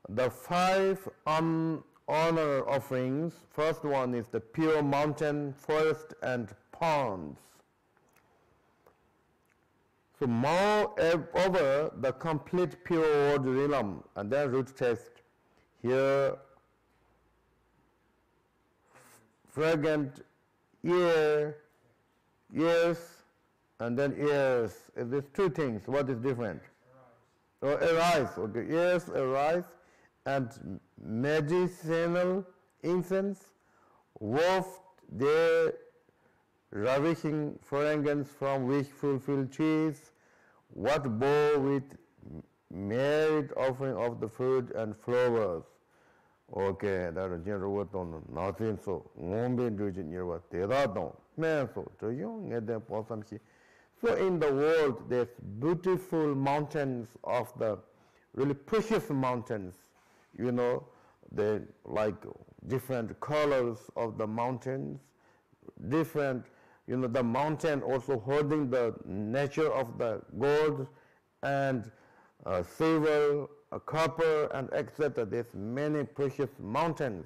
[SPEAKER 1] the 5 honor offerings. First one is the pure mountain, forest, and ponds. So moreover, the complete pure world realm, and then root text here, fragrant ears, and then ears. There's 2 things. What is different? Arise. Okay, ears arise, and medicinal incense, waft their ravishing fragrance from which fulfill trees, what bow with merit offering of the food and flowers. Okay, that is general word on nothing so. Ngombe do it near what they don't. Man, so to you, get them for some. So in the world, there's beautiful mountains of the really precious mountains. They like different colors of the mountains, different, the mountain also holding the nature of the gold and silver, copper, and etc. There's many precious mountains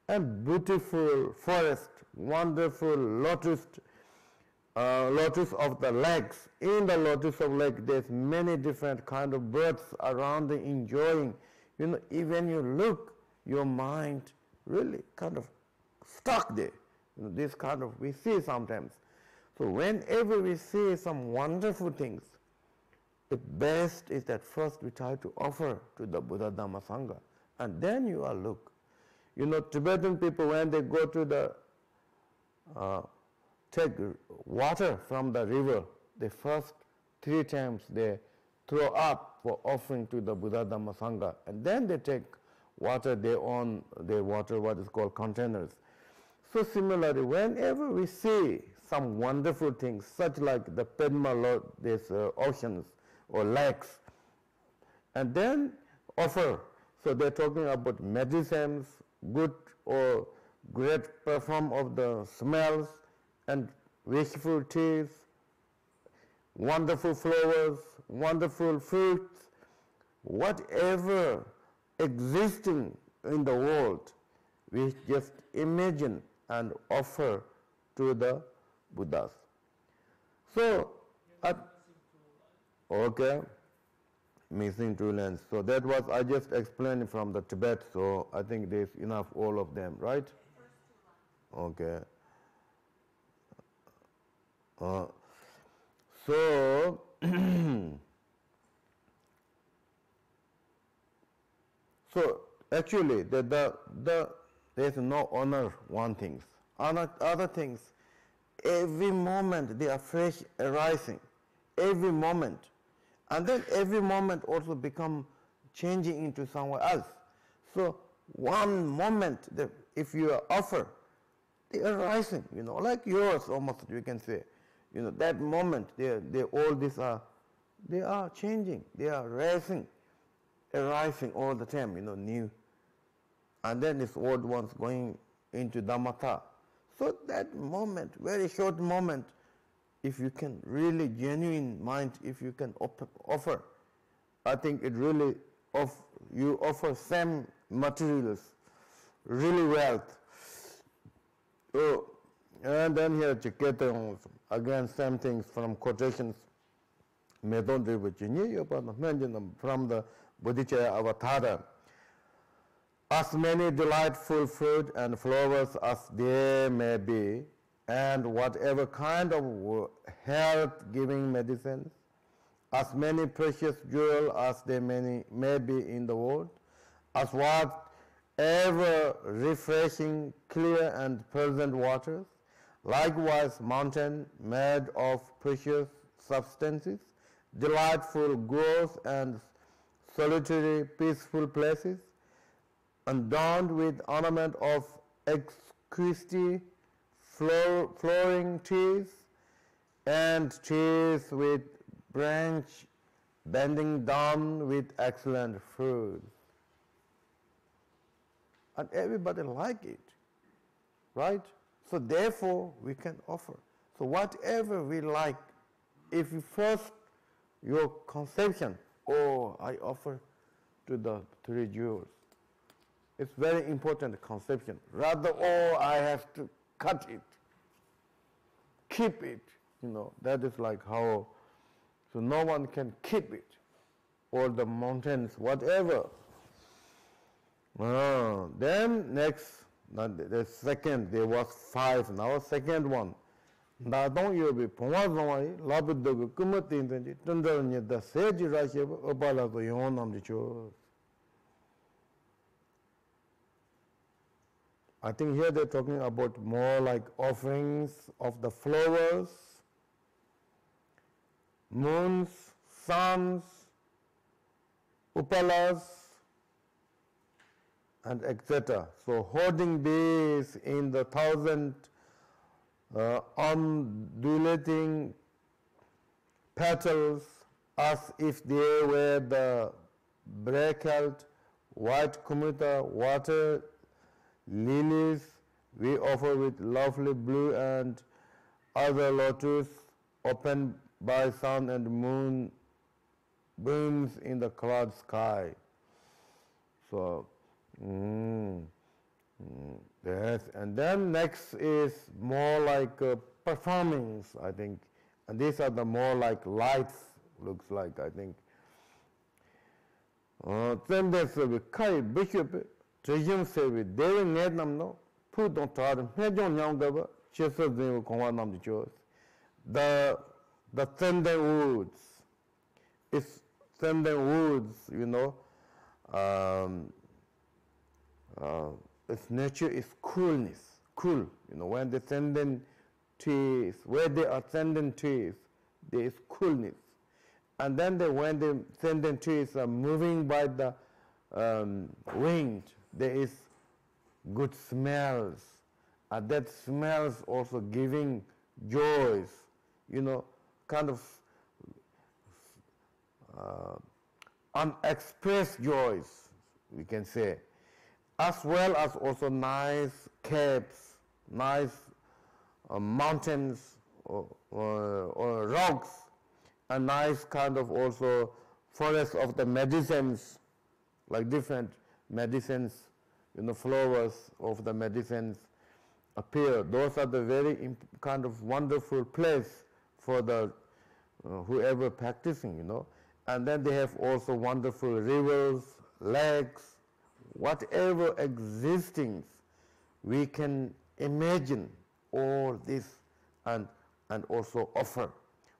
[SPEAKER 1] and beautiful forest, wonderful lotus of the lakes. In the lotus of lake, there's many different kind of birds around enjoying. Even you look, your mind really kind of stuck there. This kind of we see sometimes. So whenever we see some wonderful things, the best is that first we try to offer to the Buddha Dhamma Sangha, and then you are look. Tibetan people, when they go to the take water from the river, the first 3 times they throw up for offering to the Buddha Dhamma Sangha, and then they take water, their water, what is called containers. So similarly, whenever we see some wonderful things, such like the Padma, these oceans or lakes, and then offer. So they're talking about medicines, good or great perform of the smells, and wishful teas, wonderful flowers, wonderful fruits, whatever existing in the world, we just imagine and offer to the Buddhas. So, okay, missing 2 lines. So that was, I just explained from the Tibet, so I think there's enough all of them, right? Okay. So, so actually, there's no honor one things. Other things, every moment they are fresh arising. every moment. And then every moment also become changing into somewhere else. So one moment, if you offer, they are rising, like yours almost, you can say. That moment, all these are, they are changing, they are rising all the time, new. And then this old ones going into Dhammata. So that moment, very short moment, if you can really genuine mind, if you can offer, I think it really, you offer same materials, really wealth. So, and then here, again, same things from quotations. From the Bodhicaya Avatar. As many delightful fruit and flowers as there may be, and whatever kind of health-giving medicines, as many precious jewels as there may be in the world, as whatever refreshing, clear, and pleasant waters, likewise mountain made of precious substances, delightful groves and solitary peaceful places, adorned with ornament of exquisite flowering trees, and trees with branch bending down with excellent fruit. And everybody like it, right? So therefore we can offer. So whatever we like, if you first, your conception, I offer to the three jewels. It's very important conception. Rather, I have to cut it, keep it, that is like how, so no one can keep it, or the mountains, whatever. Then next, the second, there was 5, now second one. Nadong yobi pongwazongwai labudogu kumatintanji tundaranya da seji rasheba opala to yonam cho. I think here they're talking about more like offerings of the flowers, moons, suns, upalas, and etc. So holding these in the 1,000 undulating petals as if they were the brackled white kumuta water lilies we offer with lovely blue and other lotus opened by sun and moon beams in the cloud sky. So, yes, and then next is more like performings, I think. And these are the more like lights, looks like, I think. Then there's a Kai Bishop, Trijim Sevi, Devi Nednamno, Put on Tar, Mejon Yangaba, Chesa Zim Kwanam Chos. The Thunder Woods. It's Thunder Woods, its nature is coolness, cool. When the ascendant trees, where there are ascendant trees, there is coolness. And then when the ascendant trees are moving by the wind, there is good smells. And that smells also giving joys, kind of unexpressed joys, we can say. As well as also nice caves, nice mountains or rocks, a nice kind of also forest of the medicines, like different medicines, flowers of the medicines appear. Those are the very kind of wonderful place for the whoever practicing, And then they have also wonderful rivers, lakes, whatever existing, we can imagine all this and also offer.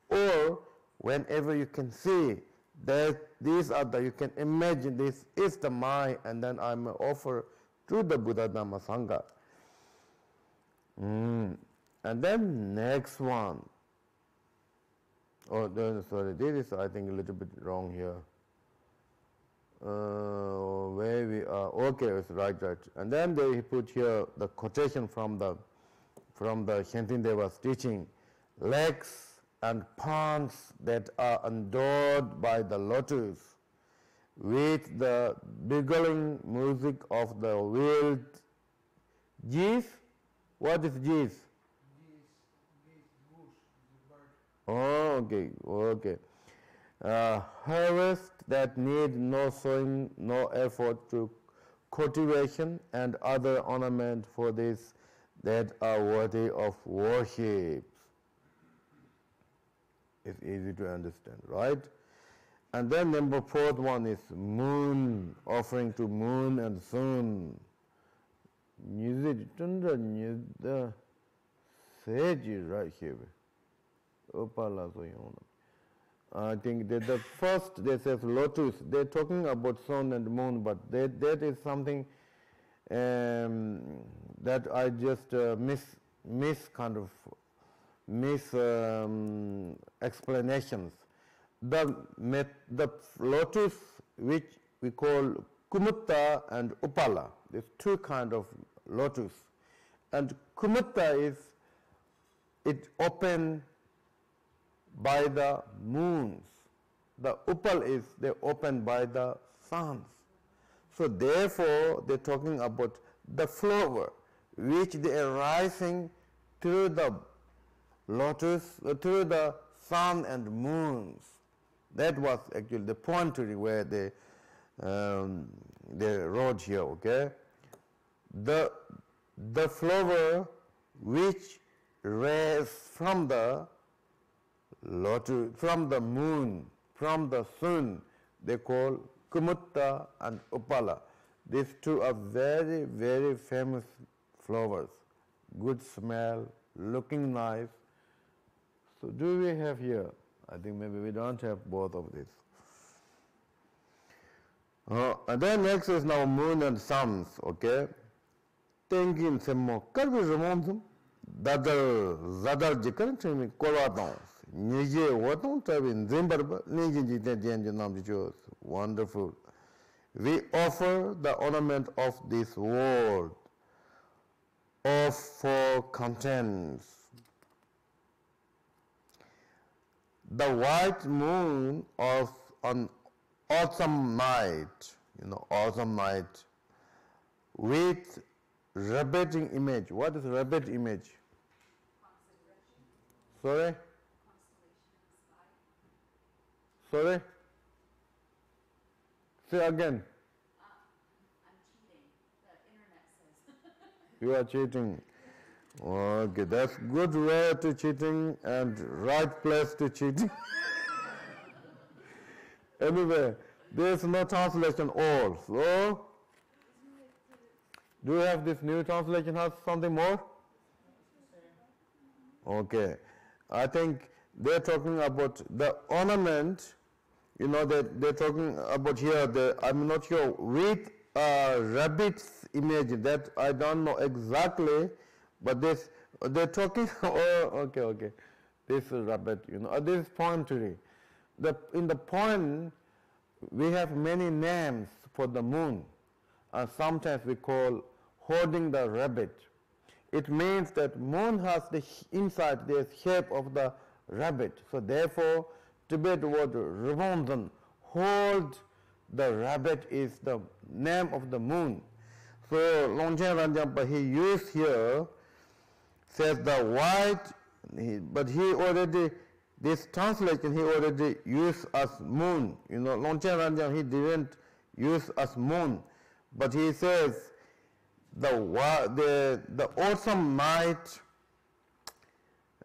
[SPEAKER 1] Or whenever you can see that these are you can imagine this is the my, and then I may offer to the Buddha Dhamma Sangha. And then next one. Oh, sorry, this is I think a little bit wrong here. Where we are, okay, it's right. And then they put here the quotation from the Shantindeva's teaching. Lakes and ponds that are endowed by the lotus with the beguiling music of the wild geese. What is geese?
[SPEAKER 4] Goose, the bird.
[SPEAKER 1] Oh, okay. Harvest that need no sowing, no effort to cultivation and other ornament for this that are worthy of worship. It's easy to understand, right? And then number fourth one is moon, offering to moon and sun. The sage right here. I think that the first they says lotus. They're talking about sun and moon, but that is something that I just miss explanations. The lotus, which we call kumutta and upala, there's two kind of lotus, and kumutta is it open by the moons. The upal is they open by the suns. So therefore, they're talking about the flower which they are rising through the lotus, through the sun and moons. That was actually the poetry where they wrote here. Okay, the flower which rays from the lotus, from the moon, from the sun, they call kumutta and upala. These two are very, very famous flowers. Good smell, looking nice. So do we have here? I think maybe we don't have both of these. And then next is now moon and suns, okay? Tengin semmo karbi ramonsum zadar jikar chimi kolwadon nije wotong tabin zimbarba nijin jiten jenju namjichos. Wonderful. We offer the ornament of this world of four contents. The white moon of an autumn night, autumn night, with rabbiting image. What is rabbit image? Sorry? Sorry? Say again.
[SPEAKER 3] I'm cheating. The internet says.
[SPEAKER 1] You are cheating. Okay, that's good way to cheating and right place to cheating. Anyway, there's no translation all. So, do you have this new translation has something more? Okay. I think they're talking about the ornament, they're talking about here, I'm not sure, with rabbit's image, that I don't know exactly, but they're talking, okay. This is rabbit, this is poetry. In the poem, we have many names for the moon, and sometimes we call holding the rabbit. It means that moon has inside the shape of the rabbit. So therefore, Tibet word Ravondan, hold the rabbit, is the name of the moon. So Longchen Ranjampa, he used here, says the white, but he already, this translation he already used as moon. Longchen Ranjam, he didn't use as moon, but he says the autumn night,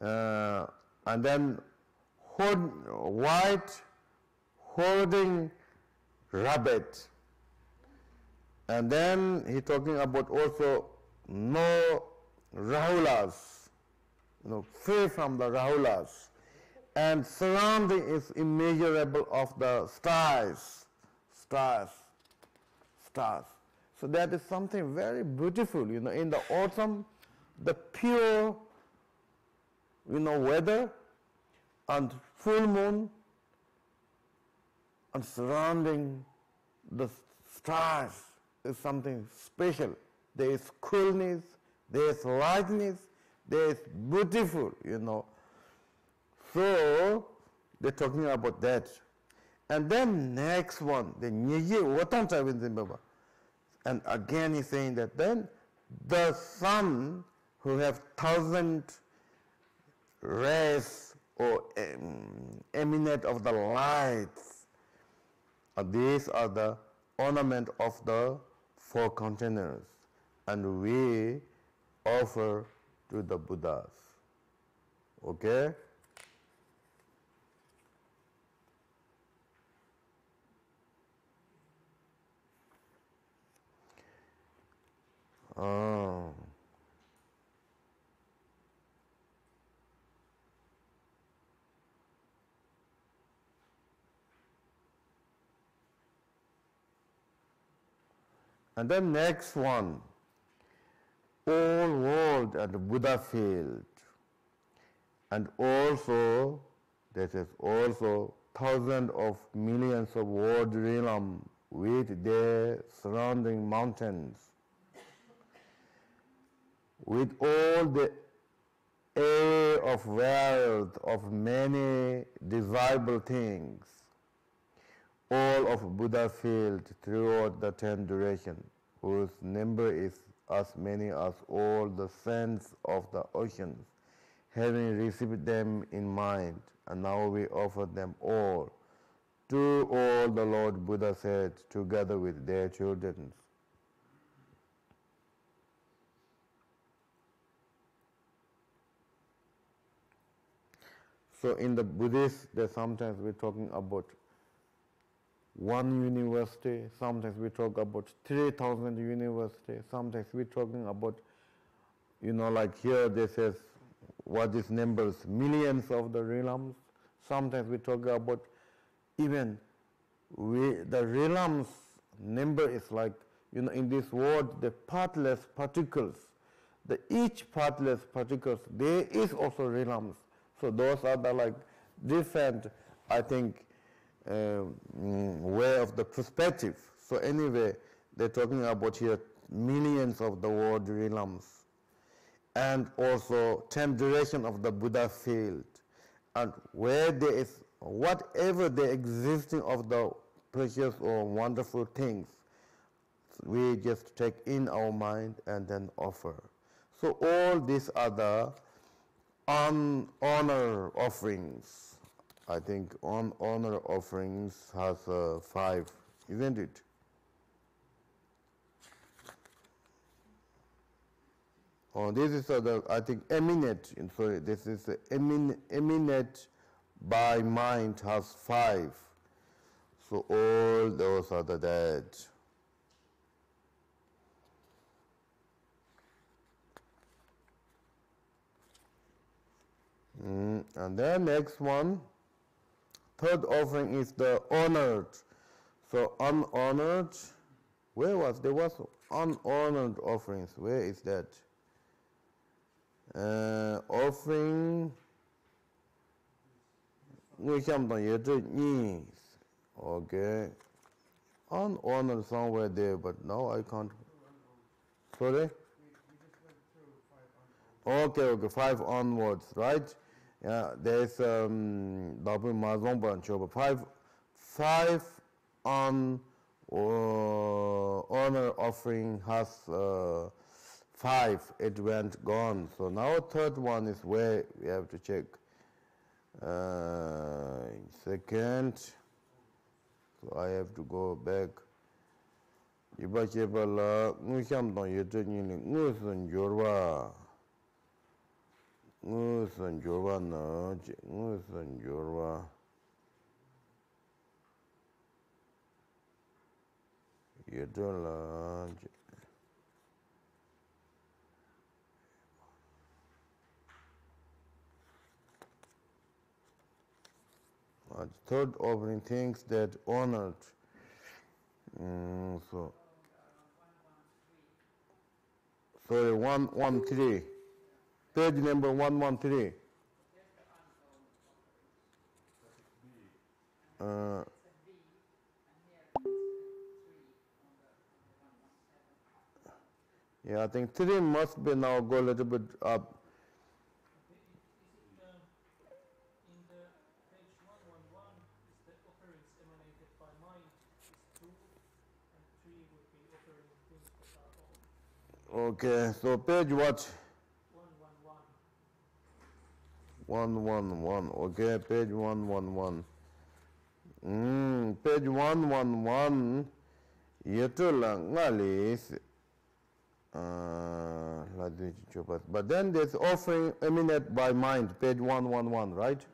[SPEAKER 1] and then white holding rabbit, and then he talking about also no rahulas, free from the rahulas, and surrounding is immeasurable of the stars. So that is something very beautiful, in the autumn, the pure, weather, and full moon and surrounding the stars is something special. There is coolness, there is lightness, there is beautiful, So they're talking about that. And then next one, the Nyeje Watan Chavin Baba. And again he's saying that then the sun who have 1,000 rays or emanate of the lights, these are the ornament of the four containers, and we offer to the Buddhas. Okay? Oh. And then next one, all world at the Buddha field. And also, this is also thousands of millions of world realm with their surrounding mountains, with all the air of wealth of many desirable things, all of Buddha field throughout the 10 duration, whose number is as many as all the sands of the oceans, having received them in mind, and now we offer them all to all the Lord Buddha said, together with their children. So in the Buddhist, sometimes we're talking about one university, sometimes we talk about 3,000 universities, sometimes we're talking about, like here they says, what is numbers, millions of the realms. Sometimes we talk about even the realms number is like, in this world, the partless particles, each partless particles, there is also realms. So those are the like different, I think, way of the perspective. So anyway, they're talking about here millions of the world realms, and also 10 duration of the Buddha field, and where there is whatever the existing of the precious or wonderful things, we just take in our mind and then offer. So all these are the honor offerings. I think honor offerings has 5, isn't it? Oh, this is I think eminent. Sorry, this is eminent by mind has 5. So all those are the dead. And then next one, third offering is the honored. So unhonored, there was unhonored offerings. Where is that? Offering, okay, unhonored somewhere there, but now I can't. Sorry? Okay, 5 onwards, right? Yeah, there's five on honor offering has 5. It went gone. So now third one is where we have to check. Second, so I have to go back. Iba chebala ngusham don yete ni ngusun jorwa. Ngusun jorwa no, ngusun jorwa. Yedola. Third offering things that honored. So sorry, 113. Page number 113. Uh,
[SPEAKER 3] It's a B, and here it's a 3 on the 117.
[SPEAKER 1] yeah, I think 3 must be now go a little bit up.
[SPEAKER 2] Okay, is it in the page 111, is the offerings emanated by mind is 2, and 3 would be offering things that are own.
[SPEAKER 1] Okay, so page what?
[SPEAKER 2] 111.
[SPEAKER 1] 111. Okay, page 111. Page 111. Yetula ngalis. But then there's offering emanate by mind, page 111, right?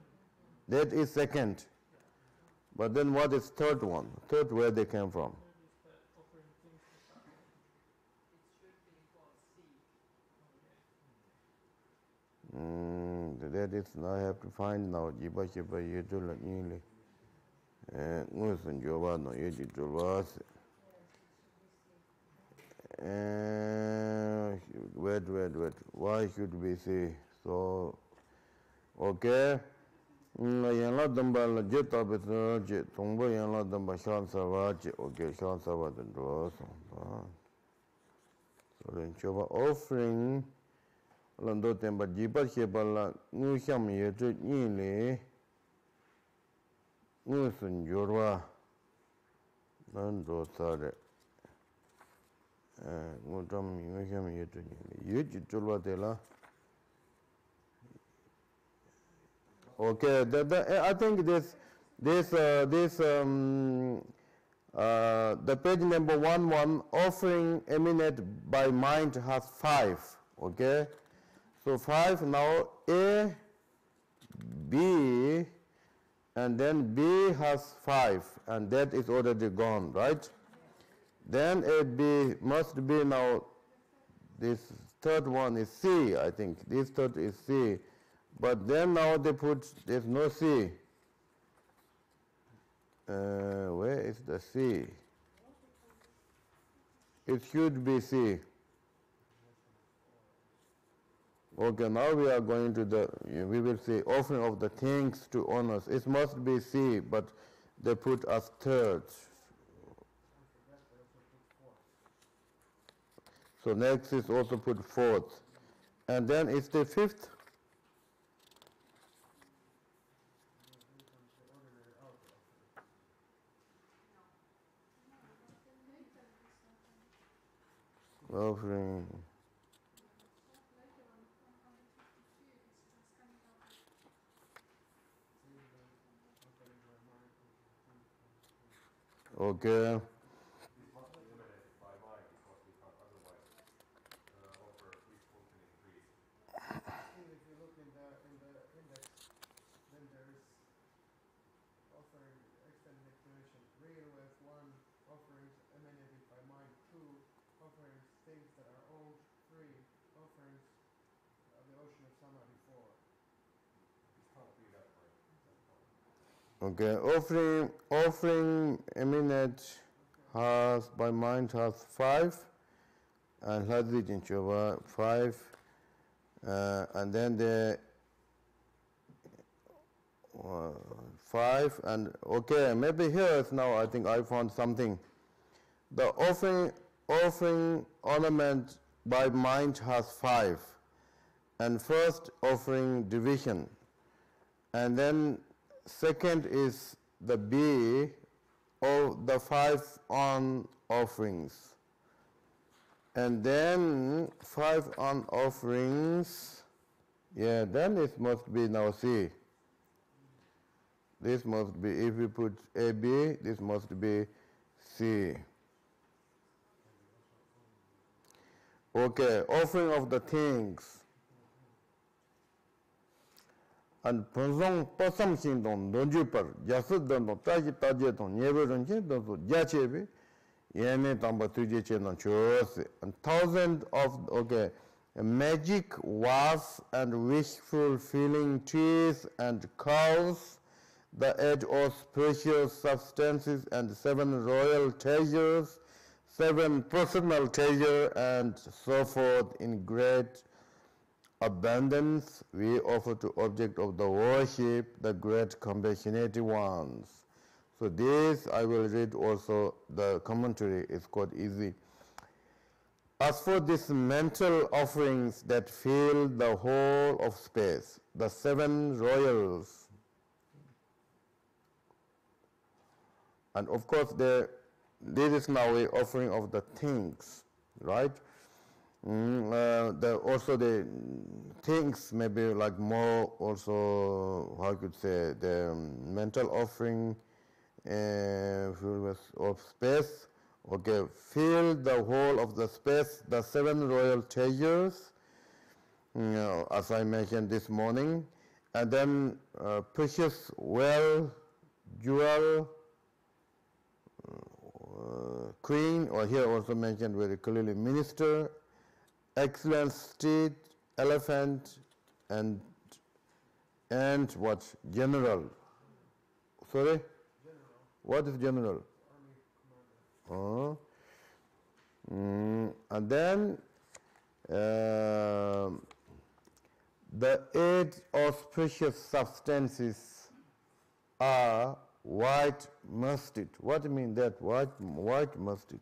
[SPEAKER 1] That is second. But then what is third one? Third, where they came from?
[SPEAKER 2] Third is the offering things that are own.
[SPEAKER 3] It should be called C.
[SPEAKER 1] That is, I have to find now. Jiba Jiba Yetula Nili. Ngusun Joba no Yeji Jolwas. Wait. Why should we say so? Okay. Yanla Damba Jeta Better, Tombo Yanla Damba Shan Savage, okay, Shan Savage and Draws. So then Choba offering Lando Temba Jiba Shebala, Nusham Yetu Nili, Nusun Jorwa, Nando Sade. Okay, I think the page number 11 offering emanate by mind has 5. Okay, so 5 now A, B, and then B has 5, and that is already gone, right? Then A, B must be now, this third one is C, I think. This third is C. But then now they put, there's no C. Where is the C? It should be C. Okay, now we are going to we will see offering of the things to owners. It must be C, but they put as third. So next is also put fourth. And then it's the fifth. Offering. Okay.
[SPEAKER 4] If you look in the index, then there is offering extended declaration. Real wealth 1, offerings emanated by mind 2, offerings things that are owned 3, offerings of the ocean of samadhi 4.
[SPEAKER 1] Okay, offering eminent has by mind has 5, and Hadvit in Chova 5, and then the 5, and okay, maybe here is now I think I found something. The offering ornament by mind has 5, and first offering division, and then second is the B of the 5 on offerings. And then 5 on offerings, yeah, then it must be now C. This must be, if we put AB, this must be C. Okay, offering of the things. And Ponsong Posam Sindon, Donjupar, Jasudon, Taji Tajeton, Neveron Jedon, Jachebi, Yeme Tamba Tujechenon Chose, and thousands of, okay, magic was and wishful feeling trees and cows, the edge of precious substances and 7 royal treasures, 7 personal treasures, and so forth in great abundance we offer to object of the worship, the great compassionate ones. So this I will read also, the commentary is quite easy. As for these mental offerings that fill the whole of space, the seven royals, and of course this is now a offering of the things, right? Also the things maybe like more also, how I could say, the mental offering of space. Okay, fill the whole of the space, the seven royal treasures, as I mentioned this morning, and then precious well, jewel, queen, or here also mentioned very clearly minister, excellent steed, elephant, and what? General. Sorry?
[SPEAKER 4] General,
[SPEAKER 1] What is general?
[SPEAKER 4] army commander.
[SPEAKER 1] And then the eight auspicious substances are white mustard. What do you mean that white mustard?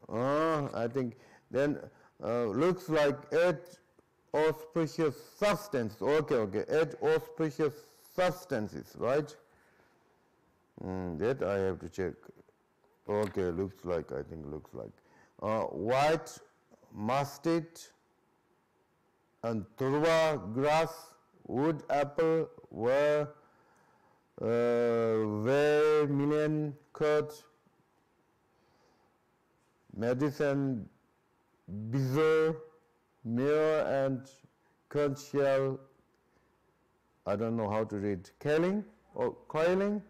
[SPEAKER 1] I think then looks like eight auspicious substances. Okay, eight auspicious substances, right? That I have to check. Okay, looks like, I think looks like. White mustard and turba grass, wood apple, vermilion curd, medicine, bezoar, myrrh, and curd shell. I don't know how to read. Coiling or coiling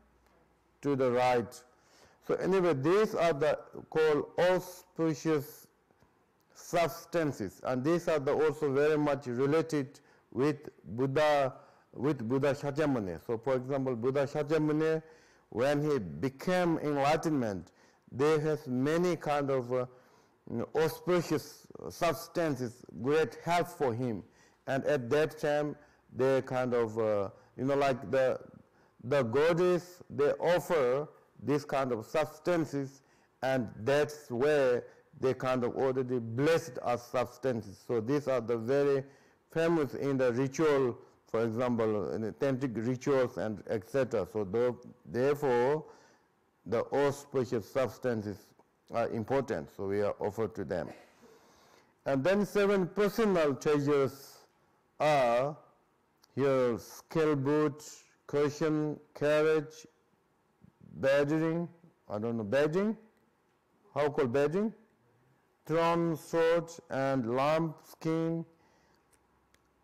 [SPEAKER 1] to the right. So anyway, these are the called auspicious substances, and these are also very much related with Buddha Shakyamuni. So for example, Buddha Shakyamuni, when he became enlightenment, they has many kind of auspicious substances, great help for him. And at that time, they kind of, like the goddess, they offer this kind of substances, and that's where they kind of already blessed as substances. So these are the very famous in the ritual, for example, in the tantric rituals and etc. So therefore, the auspicious substances are important, so we are offered to them. And then seven personal treasures are here: skill boot, cushion, carriage, badging, I don't know, badging? How called badging? Throne, sword, and lamp skin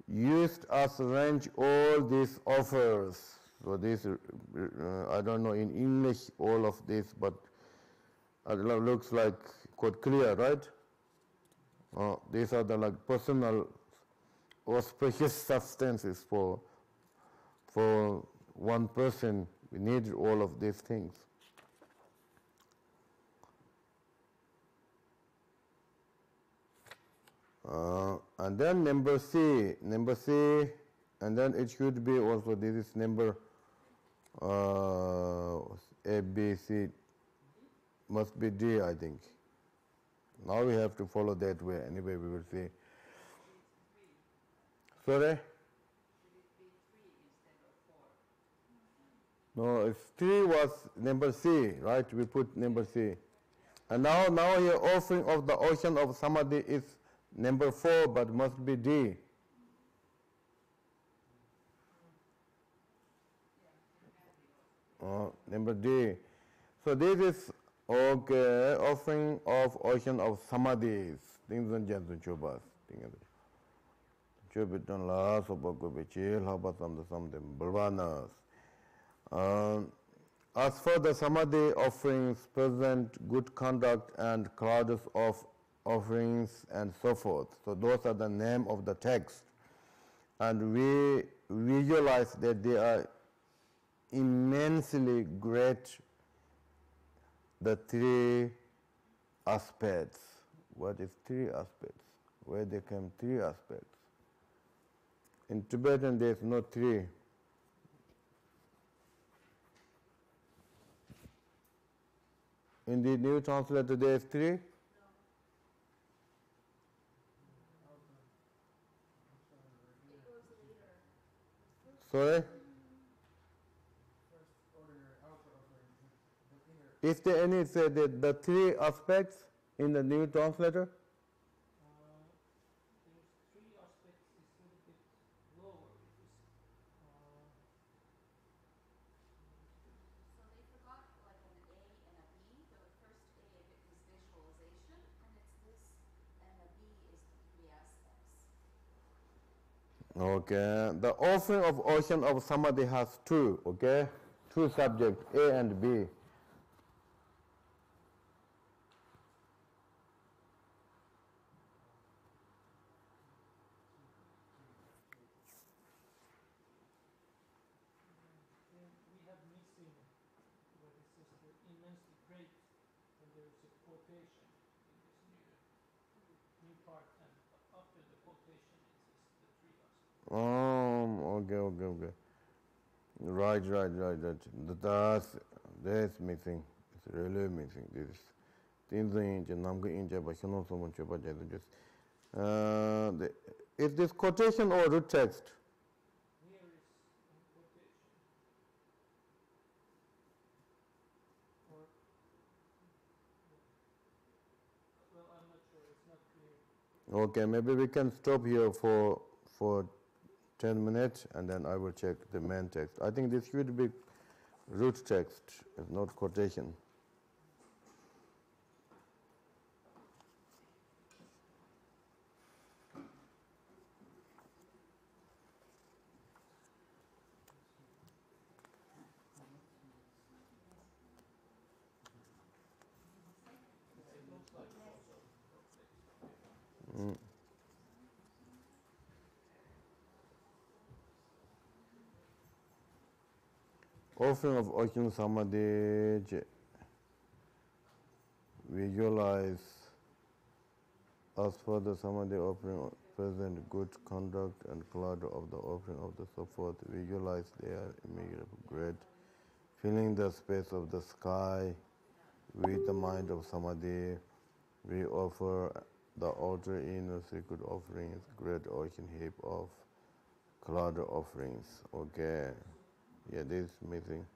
[SPEAKER 1] used as range all these offers. So this, I don't know in English all of this, but it looks like quite clear, right? These are the like personal auspicious substances for one person. We need all of these things. And then number C, and then it should be also, this is number A, B, C, must be D, I think. Now we have to follow that way. Anyway, we will see. Sorry? No, it's 3 was number C, right? We put number C. And now here offering of the ocean of Samadhi is number 4, but must be D. Number D. So this is okay, offering of ocean of Samadhis. Things on Jansun Chobas. Chobitan la sopago bechil, habatam the something Bulvanas. As for the Samadhi offerings, present good conduct and clouds of offerings and so forth. So those are the name of the text. And we visualize that they are immensely great, the 3 aspects. What is 3 aspects? Where they came 3 aspects? In Tibetan, there is no three. In the New Translator, there is three.
[SPEAKER 3] It goes later.
[SPEAKER 1] Sorry?
[SPEAKER 4] First ordinary outer offering, the inner.
[SPEAKER 1] Is there any say that the three aspects in the New Translator?
[SPEAKER 2] There's three aspects, is a little bit lower. It is,
[SPEAKER 3] So they forgot like an A and a B. The first A is visualization, and it's this, and the B is the three aspects.
[SPEAKER 1] Okay. The offering of ocean of samadhi has two, okay? Two subjects, A and B.
[SPEAKER 2] then we have missing where it says the immensely great, and there's a quotation in this new part, and after the quotation it says the three aspects.
[SPEAKER 1] Okay. Right. That's missing. It's really missing. This things in Namga Inja, but you know so much about just. Is this quotation or root text?
[SPEAKER 2] Here is quotation. Or, well, I'm not sure, it's not clear.
[SPEAKER 1] Okay, maybe we can stop here for 10 minutes and then I will check the main text. I think this should be root text, it's not quotation.
[SPEAKER 2] It looks like also
[SPEAKER 1] Offering of ocean samadhi, visualize as for the samadhi offering, present good conduct and cloud of the offering of the so forth, visualize their immeasurable great, filling the space of the sky with the mind of samadhi. We offer the altar in sacred offerings, great ocean heap of cloud offerings. Okay. Yeah, this is missing.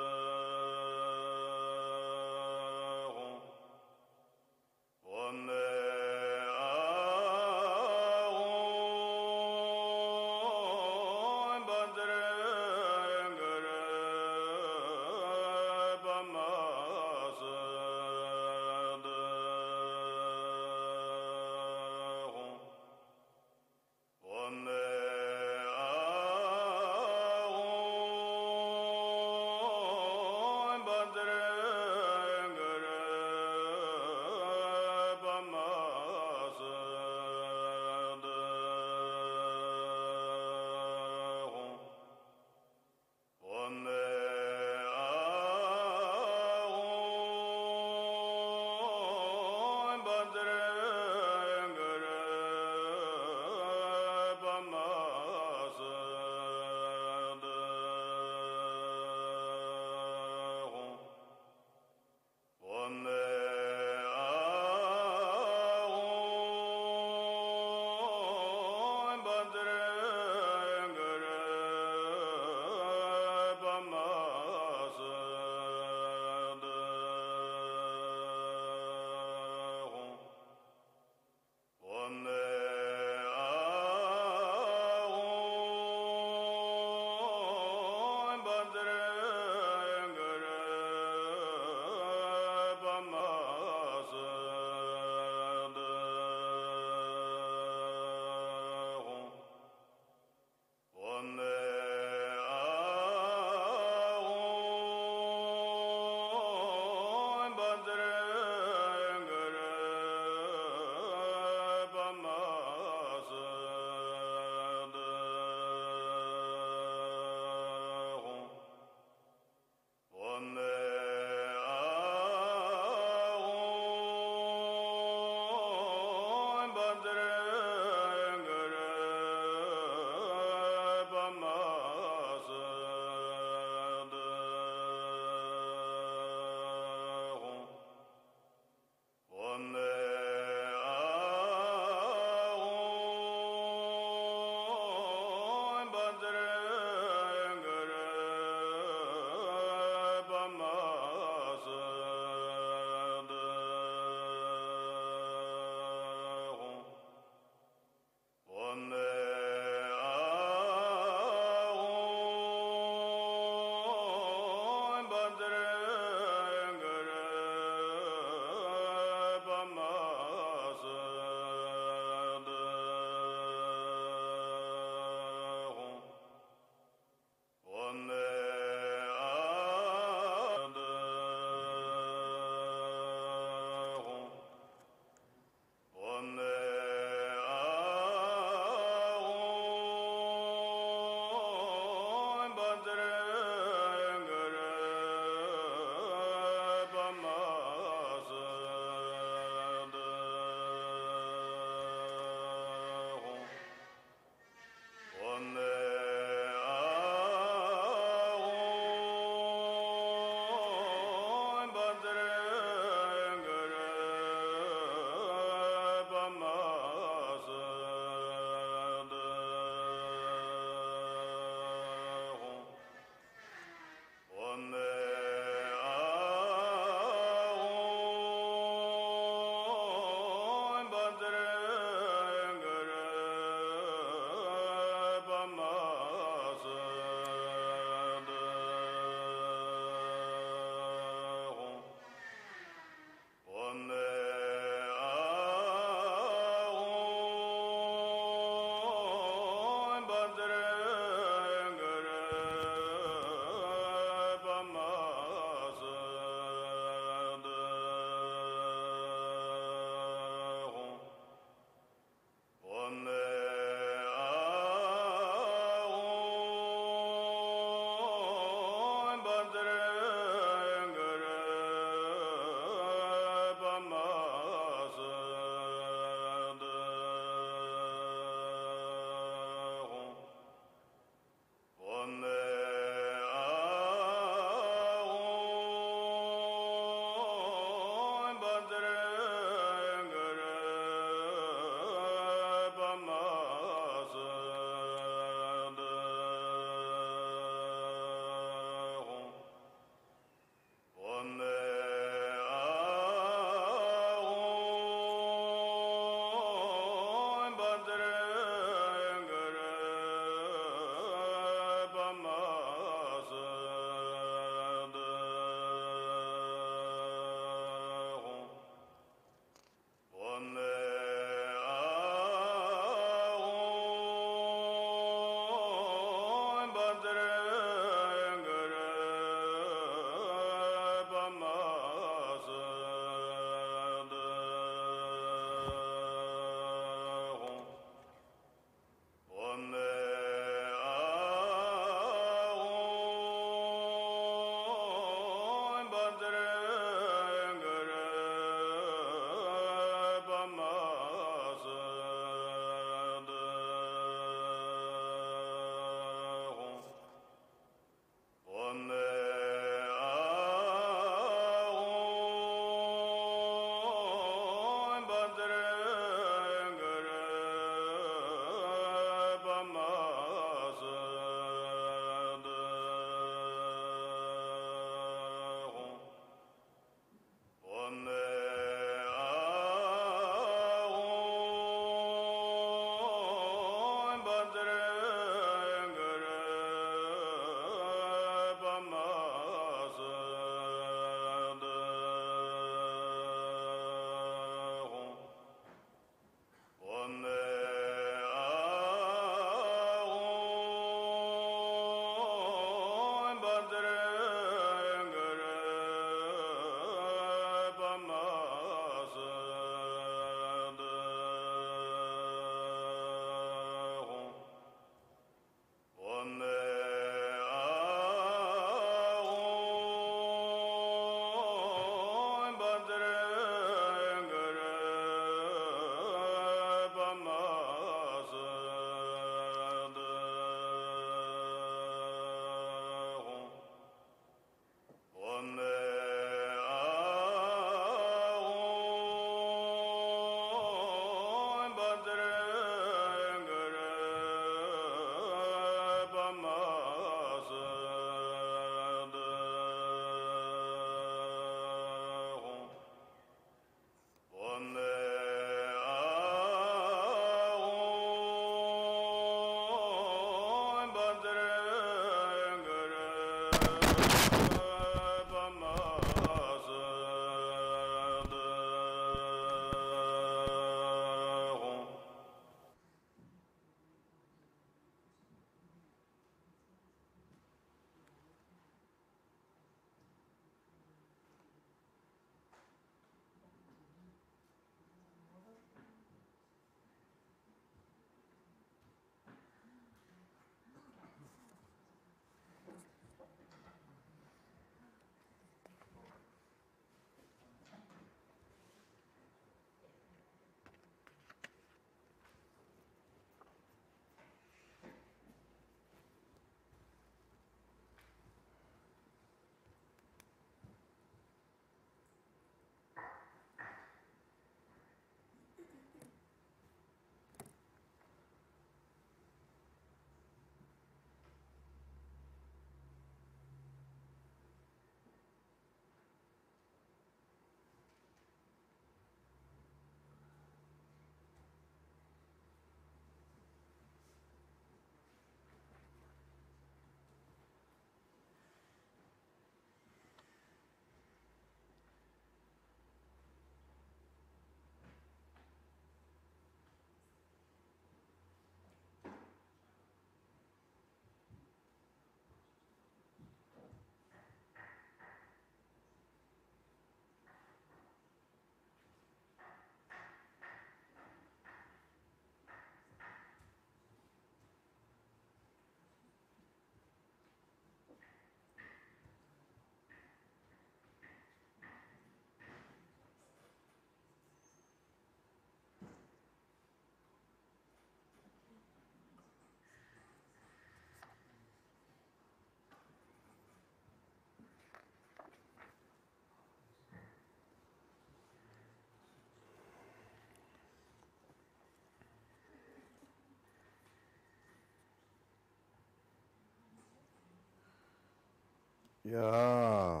[SPEAKER 1] Yeah.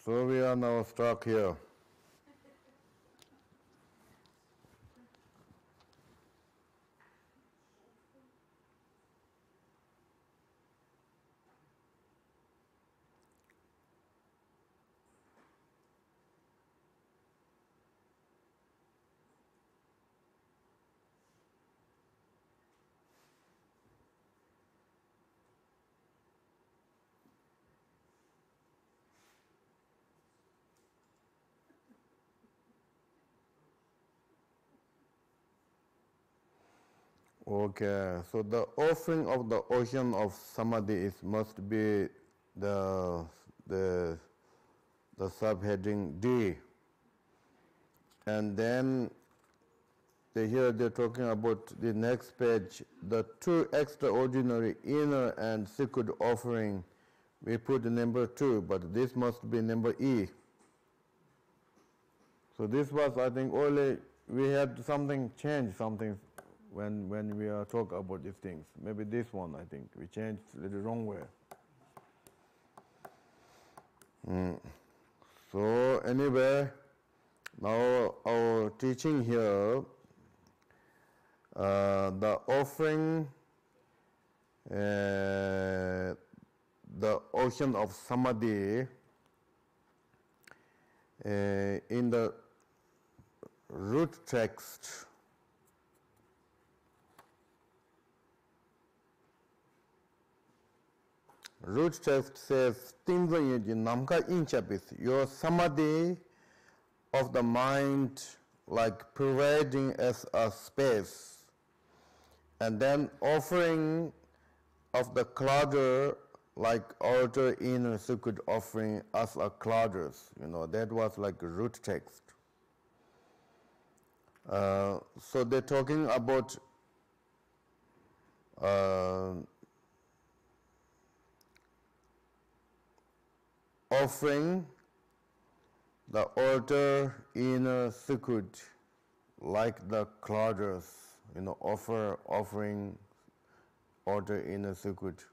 [SPEAKER 1] So we are now stuck here. Okay, so the offering of the ocean of samadhi is must be the the the subheading D, and then here they're talking about the next page, the two extraordinary inner and secret offering. We put the number 2, but this must be number E. So this was, I think, only we had something change something when we are talking about these things. Maybe this one, I think, we changed it the wrong way. So anyway, now our teaching here, the offering, the ocean of samadhi, in the root text, says, your samadhi of the mind, like pervading as a space, and then offering of the clouder, like altar inner secret offering as a clouders. That was like a root text. So they're talking about offering the altar inner secret, like the clouders, offering altar inner secret.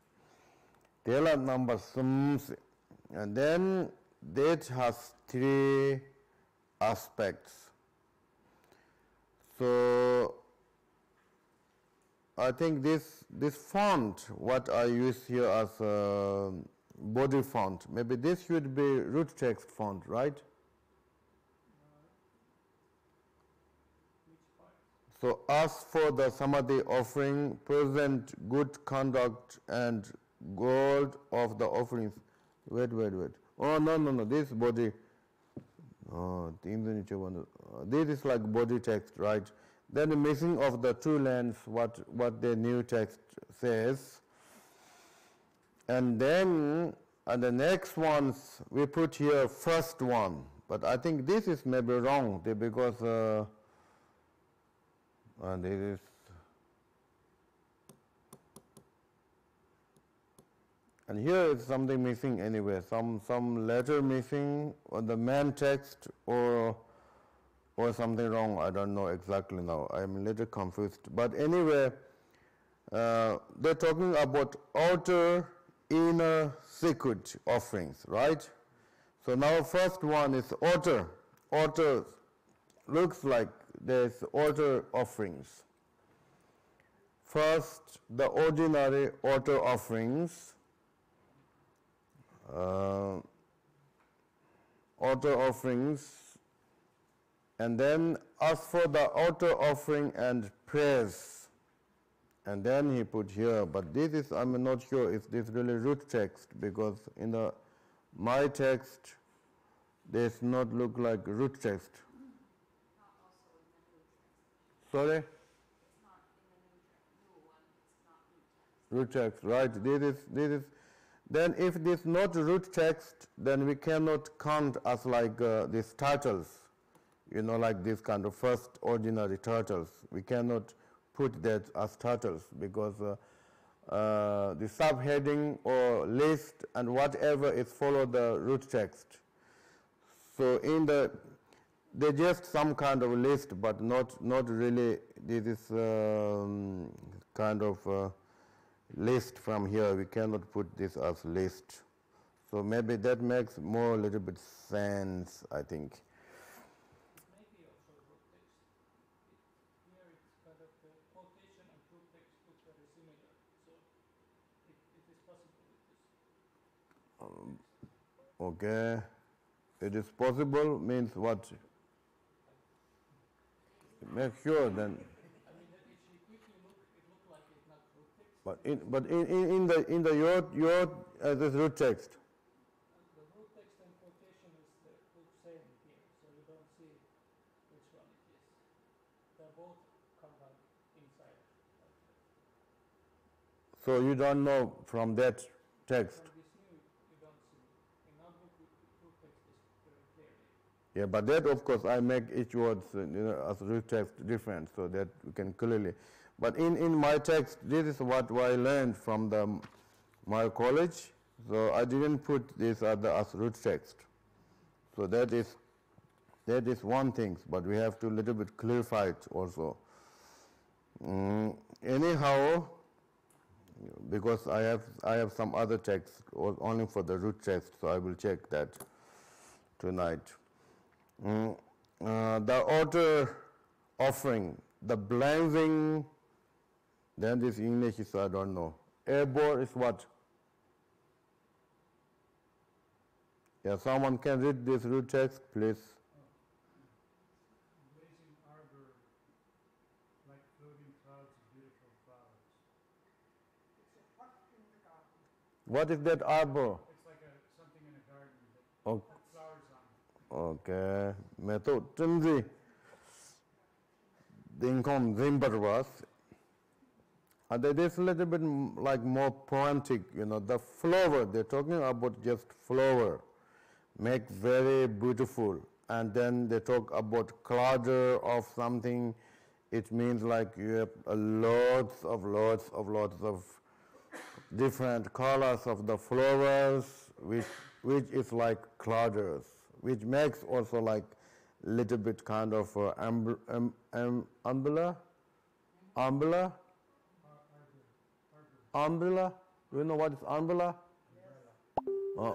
[SPEAKER 1] Tela number sums, and then that has 3 aspects. So I think this font, what I use here as a body font, maybe this should be root text font, right?
[SPEAKER 2] Which part?
[SPEAKER 1] So ask for the samadhi offering, present good conduct and gold of the offerings. Wait. Oh, no, this body. Oh, this is like body text, right? Then the missing of the 2 lines, what the new text says. And then the next ones, we put here first one. But I think this is maybe wrong because this is and here is something missing anyway, some letter missing on the main text or something wrong. I don't know exactly now. I'm a little confused. But anyway, they're talking about outer, inner, secret offerings, right? So now first one is outer. Outer looks like there's outer offerings. First, the ordinary outer offerings. Outer offerings, and then ask for the outer offering and praise, and then he put here, but this is, I'm not sure if this really root text, because in my text this not look like root text.
[SPEAKER 3] Not also in the new text.
[SPEAKER 1] Sorry?
[SPEAKER 3] It's not in the new one, it's not root text.
[SPEAKER 1] Root text, right? This is. Then if this is not root text, then we cannot count as like these titles, like this kind of first ordinary titles. We cannot put that as titles because the subheading or list and whatever is follow the root text. So in the they just some kind of list, but not really. This is kind of list from here. We cannot put this as list. So maybe that makes more a little bit sense, I think.
[SPEAKER 2] Maybe also root text. Here it's kind of the quotation and root text look very similar, so it is possible with this.
[SPEAKER 1] Okay. It is possible means what? Make sure then.
[SPEAKER 2] I mean, that if you quickly look, it looks like it's not root text.
[SPEAKER 1] But in the your this root text.
[SPEAKER 2] The root text and quotation is look same here, so you don't see which one it is. They're both combined inside.
[SPEAKER 1] So you don't know from that text.
[SPEAKER 2] From this new, you don't see. In notebook, root text is very clearly.
[SPEAKER 1] Yeah, but that of course I make each word as root text different, so that we can clearly. But in my text, this is what I learned from my college. So I didn't put this as root text. So that is one thing, but we have to little bit clarify it also. Anyhow, because I have some other text only for the root text, so I will check that tonight. The order offering, the blessing, then this English is I don't know. Abor is what? Yeah, someone can read this root text, please.
[SPEAKER 5] Blazing arbor, like floating clouds of beautiful flowers.
[SPEAKER 3] It's a hut in the garden.
[SPEAKER 1] What is that arbor?
[SPEAKER 5] It's like something in a garden that
[SPEAKER 1] Oh,
[SPEAKER 5] has flowers on it.
[SPEAKER 1] okay. Method Chinzi. Dinkom Zimbarwas. That is a little bit like more poetic, the flower, they're talking about just flower, make very beautiful. And then they talk about clutter of something. It means like you have lots of different colors of the flowers, which is like clutters, which makes also like little bit kind of umbrella. Umbrella? Do you know what is umbrella?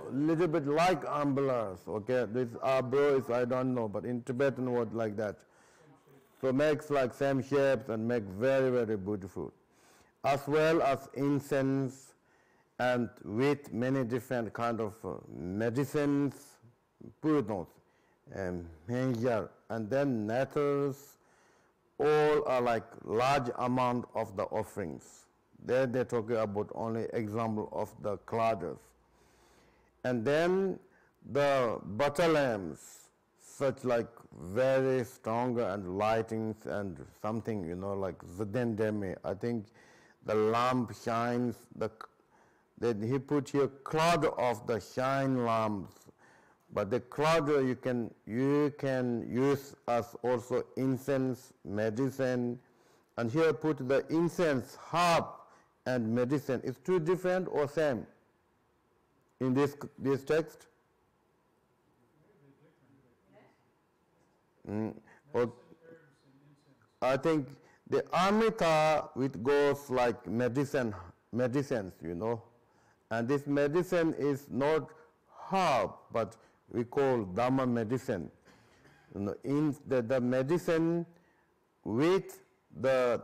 [SPEAKER 1] Little bit like umbrellas, okay? This arbor is, I don't know, but in Tibetan word like that. So makes like same shapes and make very, very beautiful. As well as incense and with many different kind of medicines, purinos, and then nettles, all are like large amount of the offerings. There they're talking about only example of the clutters. And then the butter lamps, such like very stronger and lightings and something, like Zidendeme. I think the lamp shines, then he put here cloud of the shine lamps. But the cloud you can use as also incense, medicine. And here put the incense, herb, and medicine. Is two different or same in this text? I think the Amrita which goes like medicines, and this medicine is not herb, but we call Dhamma medicine. In the medicine with the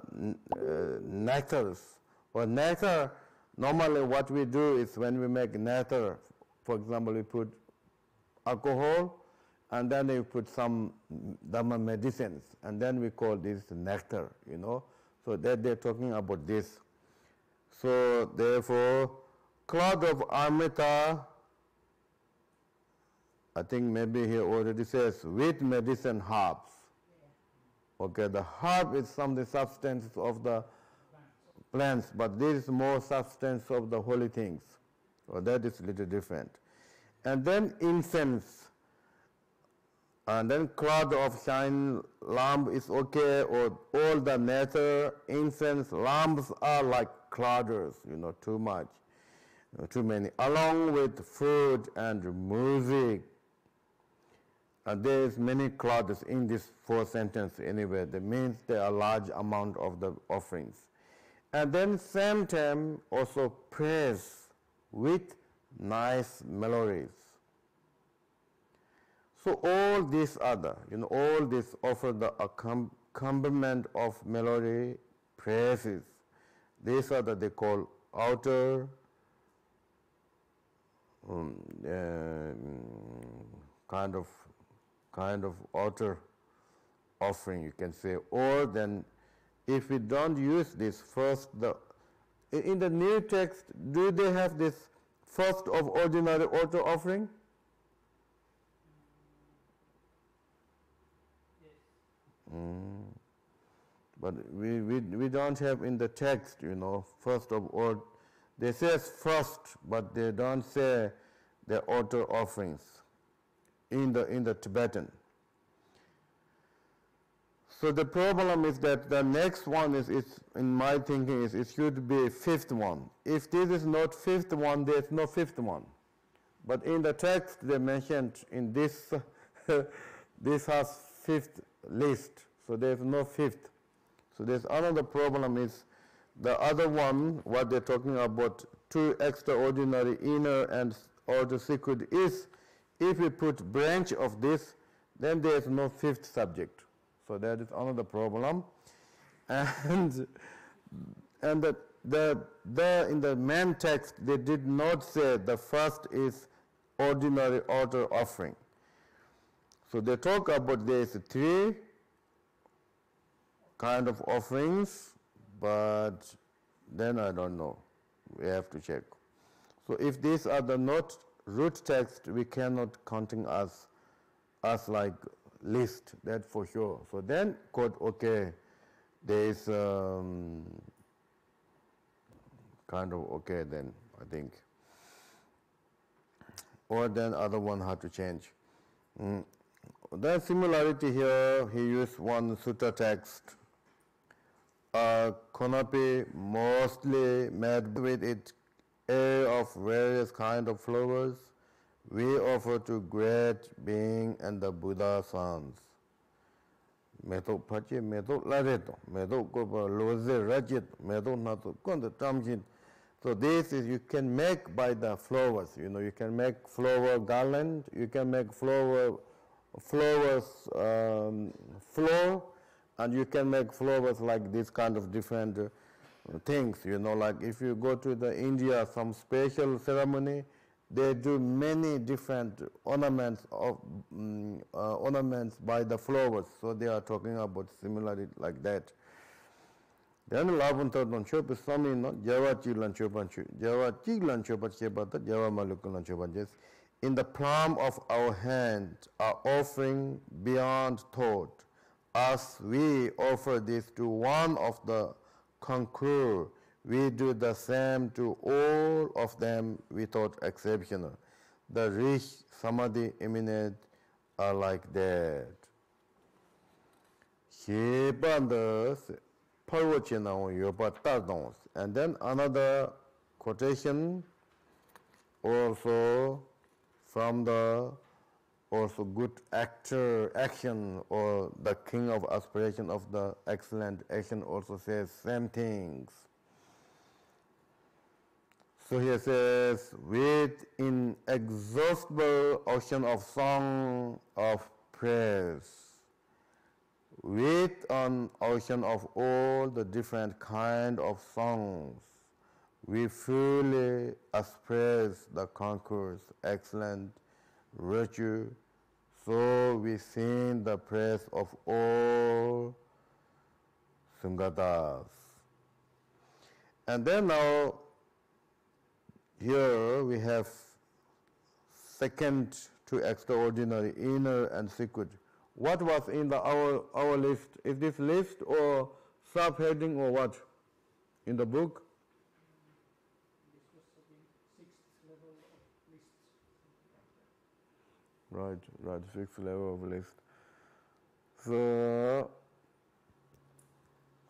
[SPEAKER 1] nectars. Or nectar, normally what we do is when we make nectar, for example, we put alcohol and then we put some Dhamma medicines and then we call this nectar, So that they're talking about this. So therefore, cloud of Amrita, I think maybe he already says, with medicine herbs. Okay, the herb is the substance of the plants, but this is more substance of the holy things. So that is a little different. And then incense. And then cloud of shine lamp is okay, or all the nectar, incense, lamps are like clouders, too much, too many. Along with food and music. there is many clauses in this fourth sentence anyway. That means there are large amount of the offerings. And then same time also praise with nice melodies. So all these other, all this offer the accompaniment of melody, praises. These are they call outer kind of outer offering, you can say. Or then if we don't use this first, in the new text, do they have this first of ordinary outer offering? But we don't have in the text, first of all. They say first, but they don't say the outer offerings in the Tibetan. So the problem is that the next one is in my thinking is it should be fifth one. If this is not fifth one, there is no fifth one. But in the text they mentioned in this this has fifth list, so there is no fifth. So there's another problem is the other one, what they're talking about, two extraordinary inner and outer secret is, if we put branch of this, then there's no fifth subject. So that is another problem. And in the main text, they did not say the first is ordinary outer offering. So they talk about there's three kind of offerings, but then I don't know. We have to check. So if these are the not root text, we cannot counting as like list, that for sure. So then quote, okay, there is kind of okay then, I think. Or then other one have to change. The similarity here, he used one sutta text. Canopy mostly made with its air of various kind of flowers, we offer to great being and the Buddha sons. Meto pachi, meto lareto, meto kopa loze rajit, meto nato konda tamjin. So this is you can make by the flowers. You can make flower garland, you can make flowers floor, and you can make flowers like this kind of different things. Like if you go to the India, some special ceremony, they do many different ornaments by the flowers. So they are talking about similarly like that. Then Labunta Chop is something not Java Chilan Chopanchu, Java Chiglan Chopat Chepata, Java Malukulan Chopanjes. In the palm of our hand are offering beyond thought, as we offer this to one of the conqueror, we do the same to all of them without exception. The rich, samadhi, eminent are like that. And then another quotation also from the also good action, or the king of aspiration of the excellent action also says same things. So he says, with inexhaustible ocean of song of praise, with an ocean of all the different kind of songs, we fully express the conqueror's excellent virtue, so we sing the praise of all Sanghatas. And then now, here we have second to extraordinary, inner and secret. What was in our list? Is this list or subheading or what in the book?
[SPEAKER 2] This was the sixth level of lists, something like that.
[SPEAKER 1] Right, sixth level of list.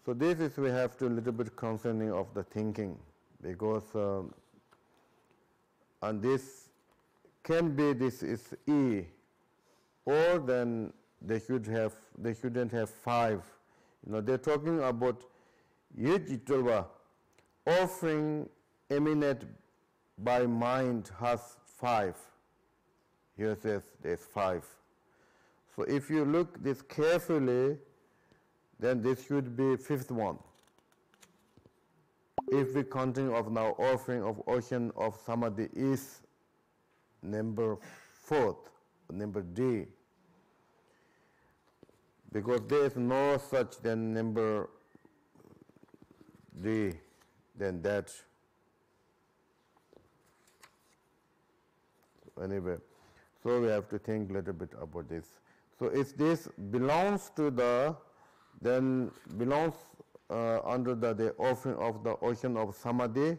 [SPEAKER 1] So this is we have to a little bit concerning of the thinking, because and this can be, this is E, or then they shouldn't have 5. They're talking about Yitolba, offering emanate by mind has 5. Here says there's 5. So if you look this carefully, then this should be 5th one. If we continue of now offering of ocean of Samadhi is number 4th, number D. Because there is no such then number D than that. Anyway, so we have to think a little bit about this. So if this belongs to the, then belongs under the offering of the ocean of Samadhi,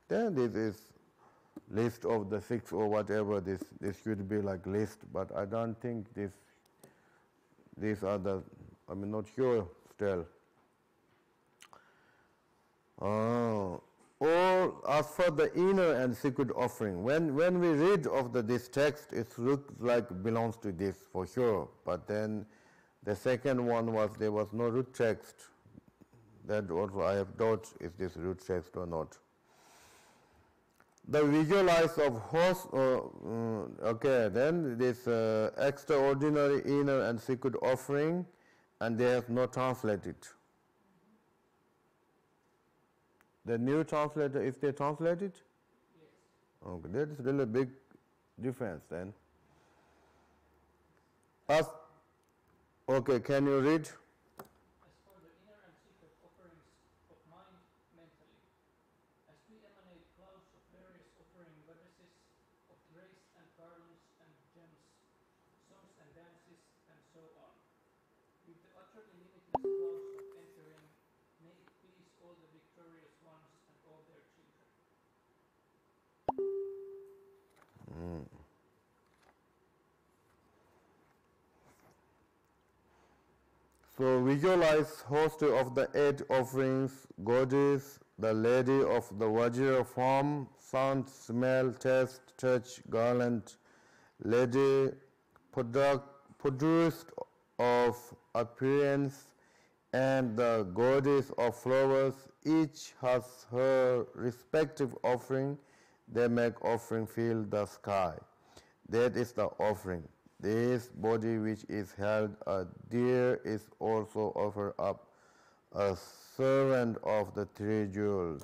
[SPEAKER 1] then this is list of the 6 or whatever, this should be like list, but I don't think these are the, I'm not sure still. Or as for the inner and secret offering, when we read of this text, it looks like belongs to this for sure, but then the second one was there was no root text. That also I have doubt is this root text or not. The visualize of host, okay, then this extraordinary inner and secret offering, and they have not translated. The new translator, if they translate it? Yes. Okay, that is really a big difference then. Okay, can you read?
[SPEAKER 2] As for the inner and secret offerings of mind mentally, as we emanate clouds of various offering goddesses of grace and garlands and gems, songs and dances, and so on, with the utterly limitless clouds of entering, may it please all the victorious ones and all their children.
[SPEAKER 1] So visualize host of the 8 offerings, goddess, the lady of the Vajra form, sound, smell, taste, touch, garland, lady, produced of appearance, and the goddess of flowers. Each has her respective offering. They make offering fill the sky. That is the offering. This body which is held dear is also offered up, a servant of the 3 jewels.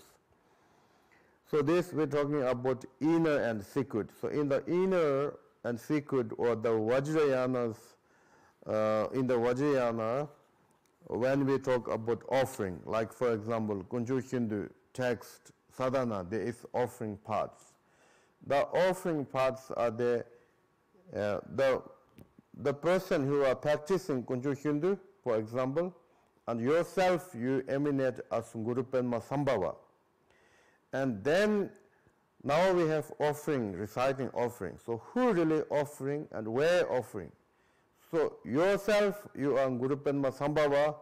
[SPEAKER 1] So this we're talking about inner and secret. So in the inner and secret, or the Vajrayanas, in the Vajrayana, when we talk about offering, like for example, Kunju Hindu text, sadhana, there is offering parts. The offering parts are the person who are practicing Kunju Hindu, for example, and yourself you emanate as Guru Padma Sambhava. And then now we have offering, reciting offering. So who really offering and where offering? So yourself, you are Guru Padma Sambhava,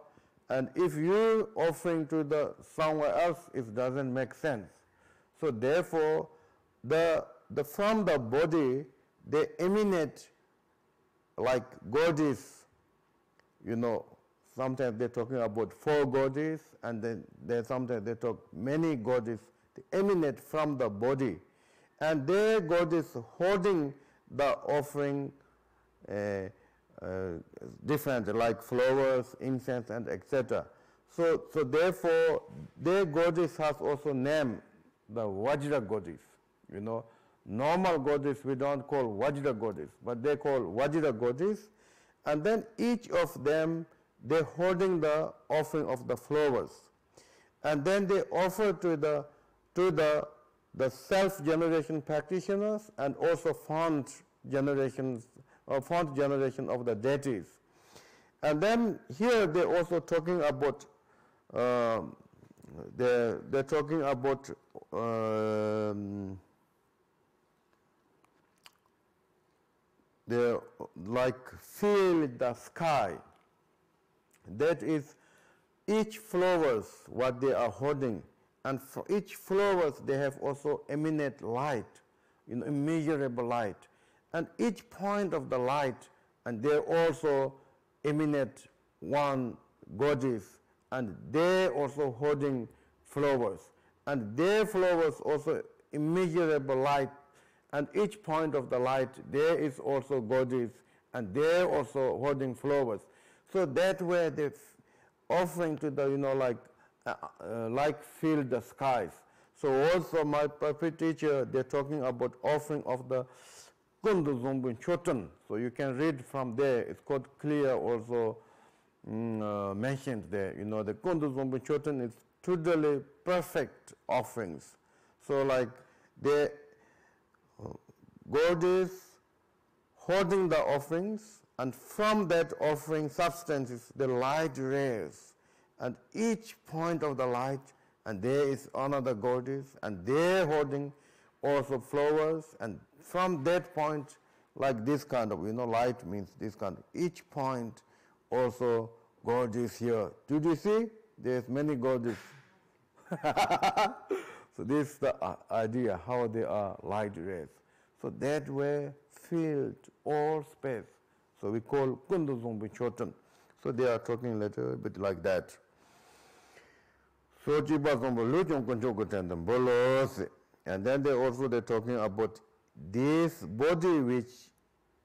[SPEAKER 1] and if you offering to the somewhere else, it doesn't make sense. So therefore, from the body, they emanate like goddess, sometimes they're talking about 4 goddess, and then sometimes they talk many goddess. They emanate from the body, and their goddess holding the offering different, like flowers, incense, and etc. So therefore, their goddess has also name, the Vajra goddess. Normal goddess we don't call Vajra goddess, but they call Vajra goddess, and then each of them they holding the offering of the flowers, and then they offer to the self-generation practitioners and also font generation of the deities. And then here they're also talking about they're talking about they like fill the sky. That is each flowers what they are holding, and for each flowers they have also emanate light, immeasurable light, and each point of the light and they also emanate one goddess, and they also holding flowers, and their flowers also immeasurable light, and each point of the light there is also goddess, and they're also holding flowers. So that way the offering to the, like fill the skies. So also my puppet teacher, they're talking about offering of the Kundu Zumbun Chotan. So you can read from there. It's called clear also mentioned there. The Kundu Zumbun Chotan is totally perfect offerings. So like the goddess holding the offerings, and from that offering substances the light rays, and each point of the light, and there is another goddess, and they're holding also flowers, and from that point, like this kind of, light means this kind of, each point also goddess here. Did you see? There's many goddess. So this is the idea, how they are light rays. So that way filled all space. So we call Kundu Zombi Chotan. So they are talking a little bit like that. So and then they're talking about this body which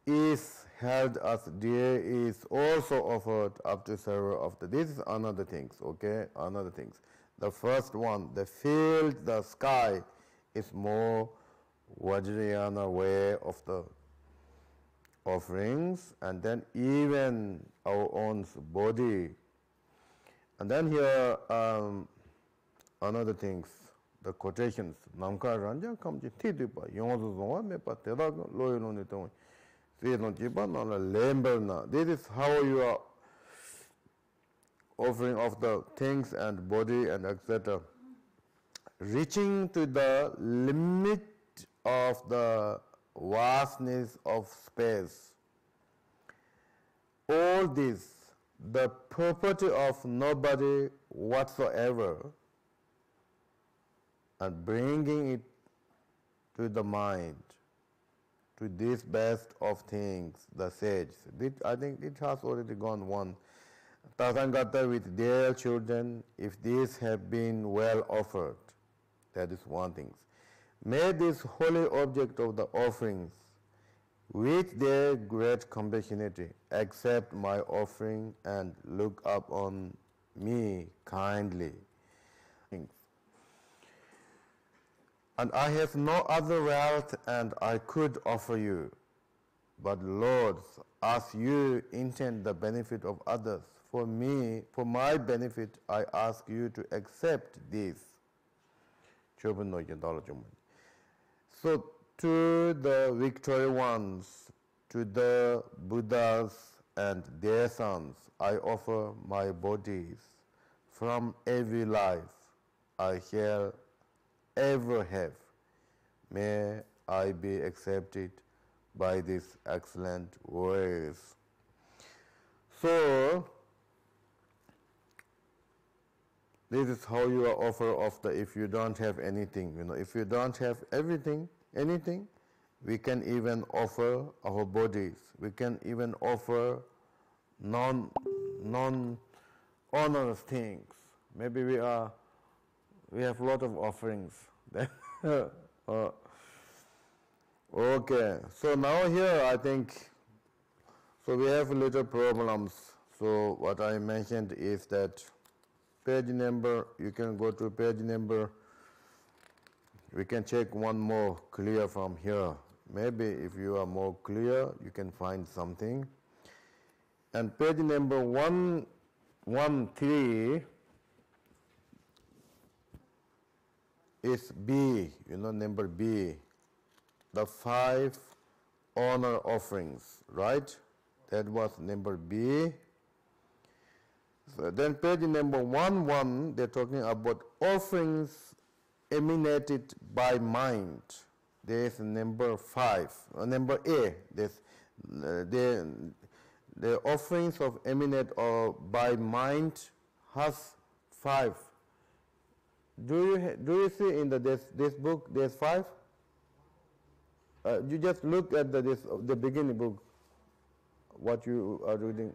[SPEAKER 1] is held as dear is also offered up to several of the. This is another things, okay? Another things. The first one, the field, the sky, is more Vajrayana way of the offerings, and then even our own body. And then here, another things, the quotations. Namka Ranja comes to Tidipa, Yonzo Zoma, but Tedago, Loyaloniton, Season Jiba, Nala Lemberna. This is how you are offering of the things and body and etc. Reaching to the limit of the vastness of space. All this, the property of nobody whatsoever, and bringing it to the mind, to this best of things, the sage. I think it has already gone one. Tathagata with their children, if these have been well offered, that is one thing. May this holy object of the offerings, with their great compassionate, accept my offering and look up on me kindly. And I have no other wealth and I could offer you. But Lord, as you intend the benefit of others, for me, for my benefit, I ask you to accept this. So to the victorious ones, to the Buddhas and their sons, I offer my bodies from every life I shall ever have. May I be accepted by these excellent ways. So, this is how you are offer of the, if you don't have anything, if you don't have anything, we can even offer our bodies. We can even offer non-onerous things. Maybe we have a lot of offerings. Okay, so now here I think, so we have little problems. So what I mentioned is that page number, you can go to page number, we can check one more clear from here. Maybe if you are more clear, you can find something. And page number 113 is B, number B, the 5 honor offerings, right? That was number B. So then page number 11, they're talking about offerings emanated by mind. There's number 5, number A. There's the offerings of emanate or by mind has 5. Do you see in this book there's 5? You just look at the beginning book. what you are reading.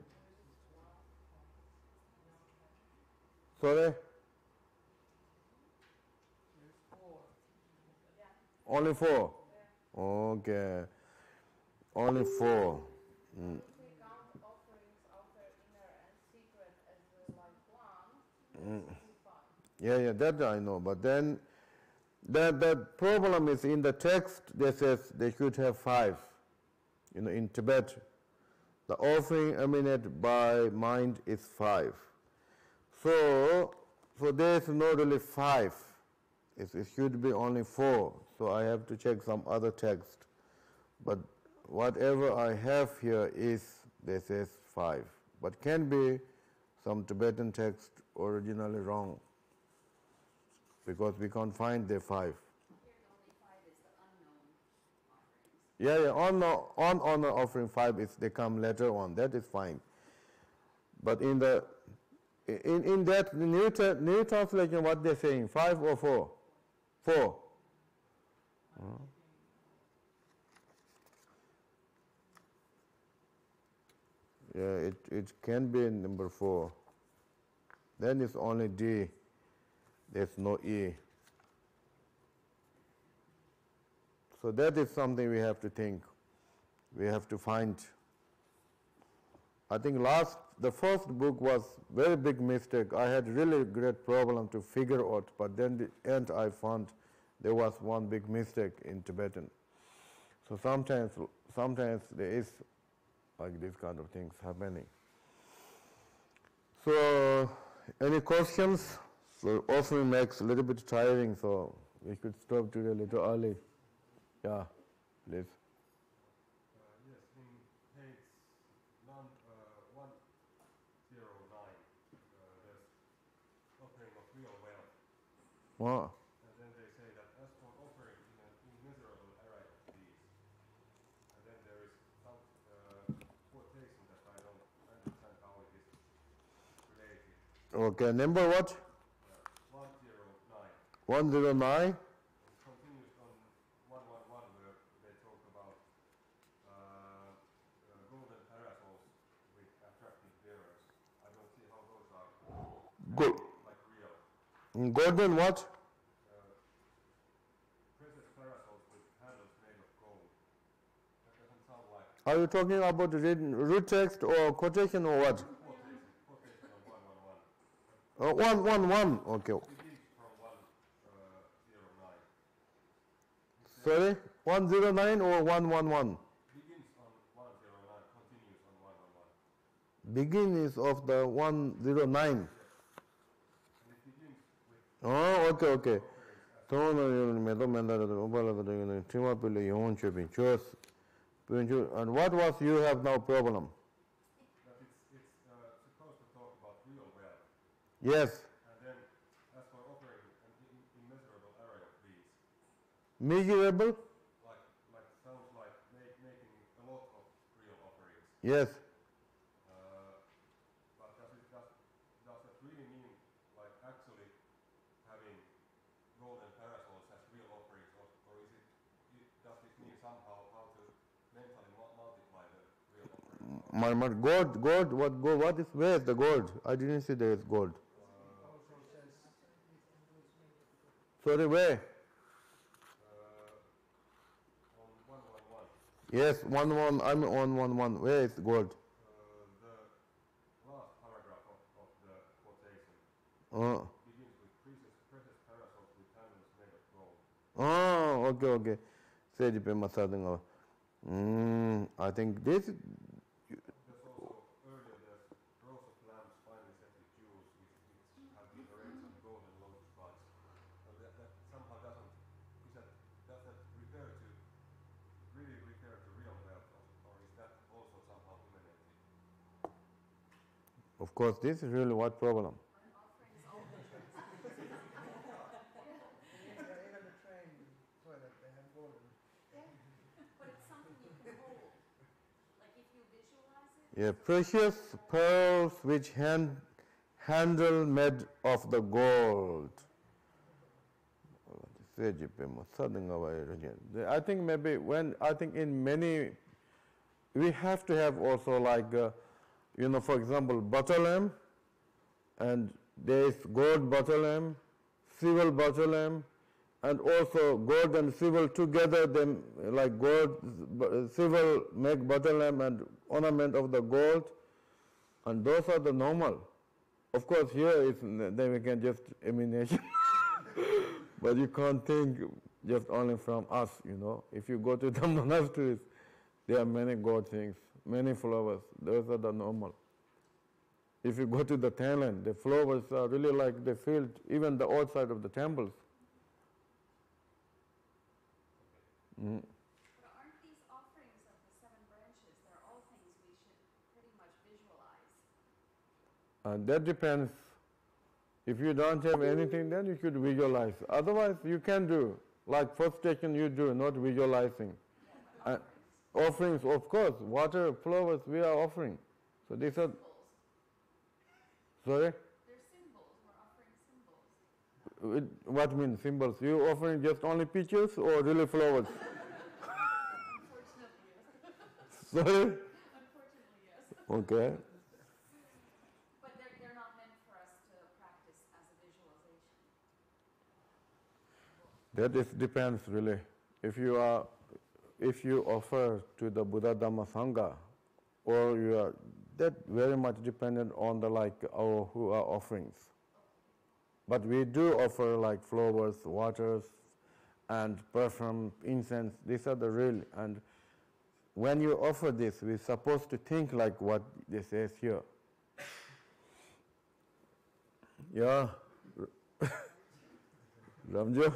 [SPEAKER 1] Sorry?
[SPEAKER 4] There's 4.
[SPEAKER 1] Only 4? Okay. Only 4.
[SPEAKER 6] If we count offerings outer, inner, and secret as like one, it's 5.
[SPEAKER 1] Yeah, that I know. But then the problem is in the text they says they should have 5. In Tibet, the offering emanated by mind is 5. So there is no really 5. It should be only 4. So I have to check some other text. But whatever I have here is, they says 5. But can be some Tibetan text originally wrong, because we can't find the 5.
[SPEAKER 3] Here the only 5 is the unknown offerings.
[SPEAKER 1] On honor offering 5 is they come later on. That is fine. But in that new translation, what they're saying, 5 or 4? 4. Yeah, it can be number 4. Then it's only D. There's no E. So that is something we have to think. We have to find. I think the first book was very big mistake. I had really great problem to figure out, but then the end I found there was one big mistake in Tibetan. So sometimes there is like these kind of things happening. So any questions? So offering makes a little bit tiring, so we could stop today a little early. Yeah, please.
[SPEAKER 7] Yes, in page 109, there's offering of real wealth.
[SPEAKER 1] What?
[SPEAKER 7] And then they say that as for offering in an immeasurable array of these. And then there is some quotation that I don't understand how it is related.
[SPEAKER 1] Okay, number what?
[SPEAKER 7] 109.
[SPEAKER 1] 109?
[SPEAKER 7] It continues on 111 where they talk about golden parasols with attractive bearers. I don't see how those are like real.
[SPEAKER 1] Golden what?
[SPEAKER 7] Precious parasols with handles made of gold. That doesn't sound like
[SPEAKER 1] Are you talking about the root text or quotation or what?
[SPEAKER 7] quotation on 111.
[SPEAKER 1] 111, okay.
[SPEAKER 7] It begins from 109.
[SPEAKER 1] Sorry? 109 or 111?
[SPEAKER 7] Begins on 109, continues on 111.
[SPEAKER 1] Beginnings of the 109.
[SPEAKER 7] And it begins with
[SPEAKER 1] Oh, okay.
[SPEAKER 7] offerings
[SPEAKER 1] And what was you have now problem?
[SPEAKER 7] that it's supposed to talk about real wealth.
[SPEAKER 1] Yes.
[SPEAKER 7] And then as for offering an immeasurable array of these,
[SPEAKER 1] Measurable?
[SPEAKER 7] like sounds like making a lot of real offerings.
[SPEAKER 1] Yes.
[SPEAKER 7] But does that really mean like actually having golden parasols as real offerings, or does this mean somehow how to mentally multiply the real offerings?
[SPEAKER 1] Where is the gold? I didn't see there is gold.
[SPEAKER 4] Also says
[SPEAKER 1] Sorry, where?
[SPEAKER 7] On 111.
[SPEAKER 1] Yes, I'm on 11. Where is gold?
[SPEAKER 7] The last paragraph of the quotation begins with precious parasols with handles made of gold.
[SPEAKER 1] Okay. I think this.
[SPEAKER 7] There's also earlier there's rows of lamps finely set with jewels which have been arranged on golden lotus buds. So that somehow does that refer to real wealth, or is that also somehow emanated?
[SPEAKER 1] Of course, this is really what problem?
[SPEAKER 3] An offering is always
[SPEAKER 4] even the train toilet, they have golden.
[SPEAKER 3] but it's something you can hold. Like if you visualize it.
[SPEAKER 1] Yeah, precious pearls which handle made of the gold. I think maybe in many we have to have also like, for example, butter lamb, and there is gold butter lamb, silver butter lamb, and also gold and silver together, then like gold, silver make butter lamb and ornament of the gold, and those are the normal. Of course, here is then we can just emanation, but you can't think just only from us. If you go to the monasteries, there are many god things, many flowers. Those are the normal. If you go to the Thailand, the flowers are really like they filled even the outside of the temples. Mm.
[SPEAKER 3] But aren't these offerings of the 7 branches, they're all things we should pretty much visualize?
[SPEAKER 1] That depends. If you don't have anything, then you should visualize. Otherwise, you can do. Like first station you do, not visualizing.
[SPEAKER 3] Yeah, but offerings.
[SPEAKER 1] Offerings, of course, water, flowers, we are offering. So these are,
[SPEAKER 3] Symbols.
[SPEAKER 1] sorry?
[SPEAKER 3] They're symbols. We're offering symbols.
[SPEAKER 1] What means symbols? You offering just only pictures or really flowers?
[SPEAKER 3] Unfortunately, yes.
[SPEAKER 1] Sorry?
[SPEAKER 3] Unfortunately, yes.
[SPEAKER 1] Okay.
[SPEAKER 3] But they're not meant for us to practice as a visualization.
[SPEAKER 1] That is depends really. If you offer to the Buddha Dhamma Sangha, or you are, that very much dependent on the who are offerings. But we do offer like flowers, waters, and perfume, incense. These are the real. And when you offer this, we're supposed to think like what this says here. Yeah, Ramjo.
[SPEAKER 5] So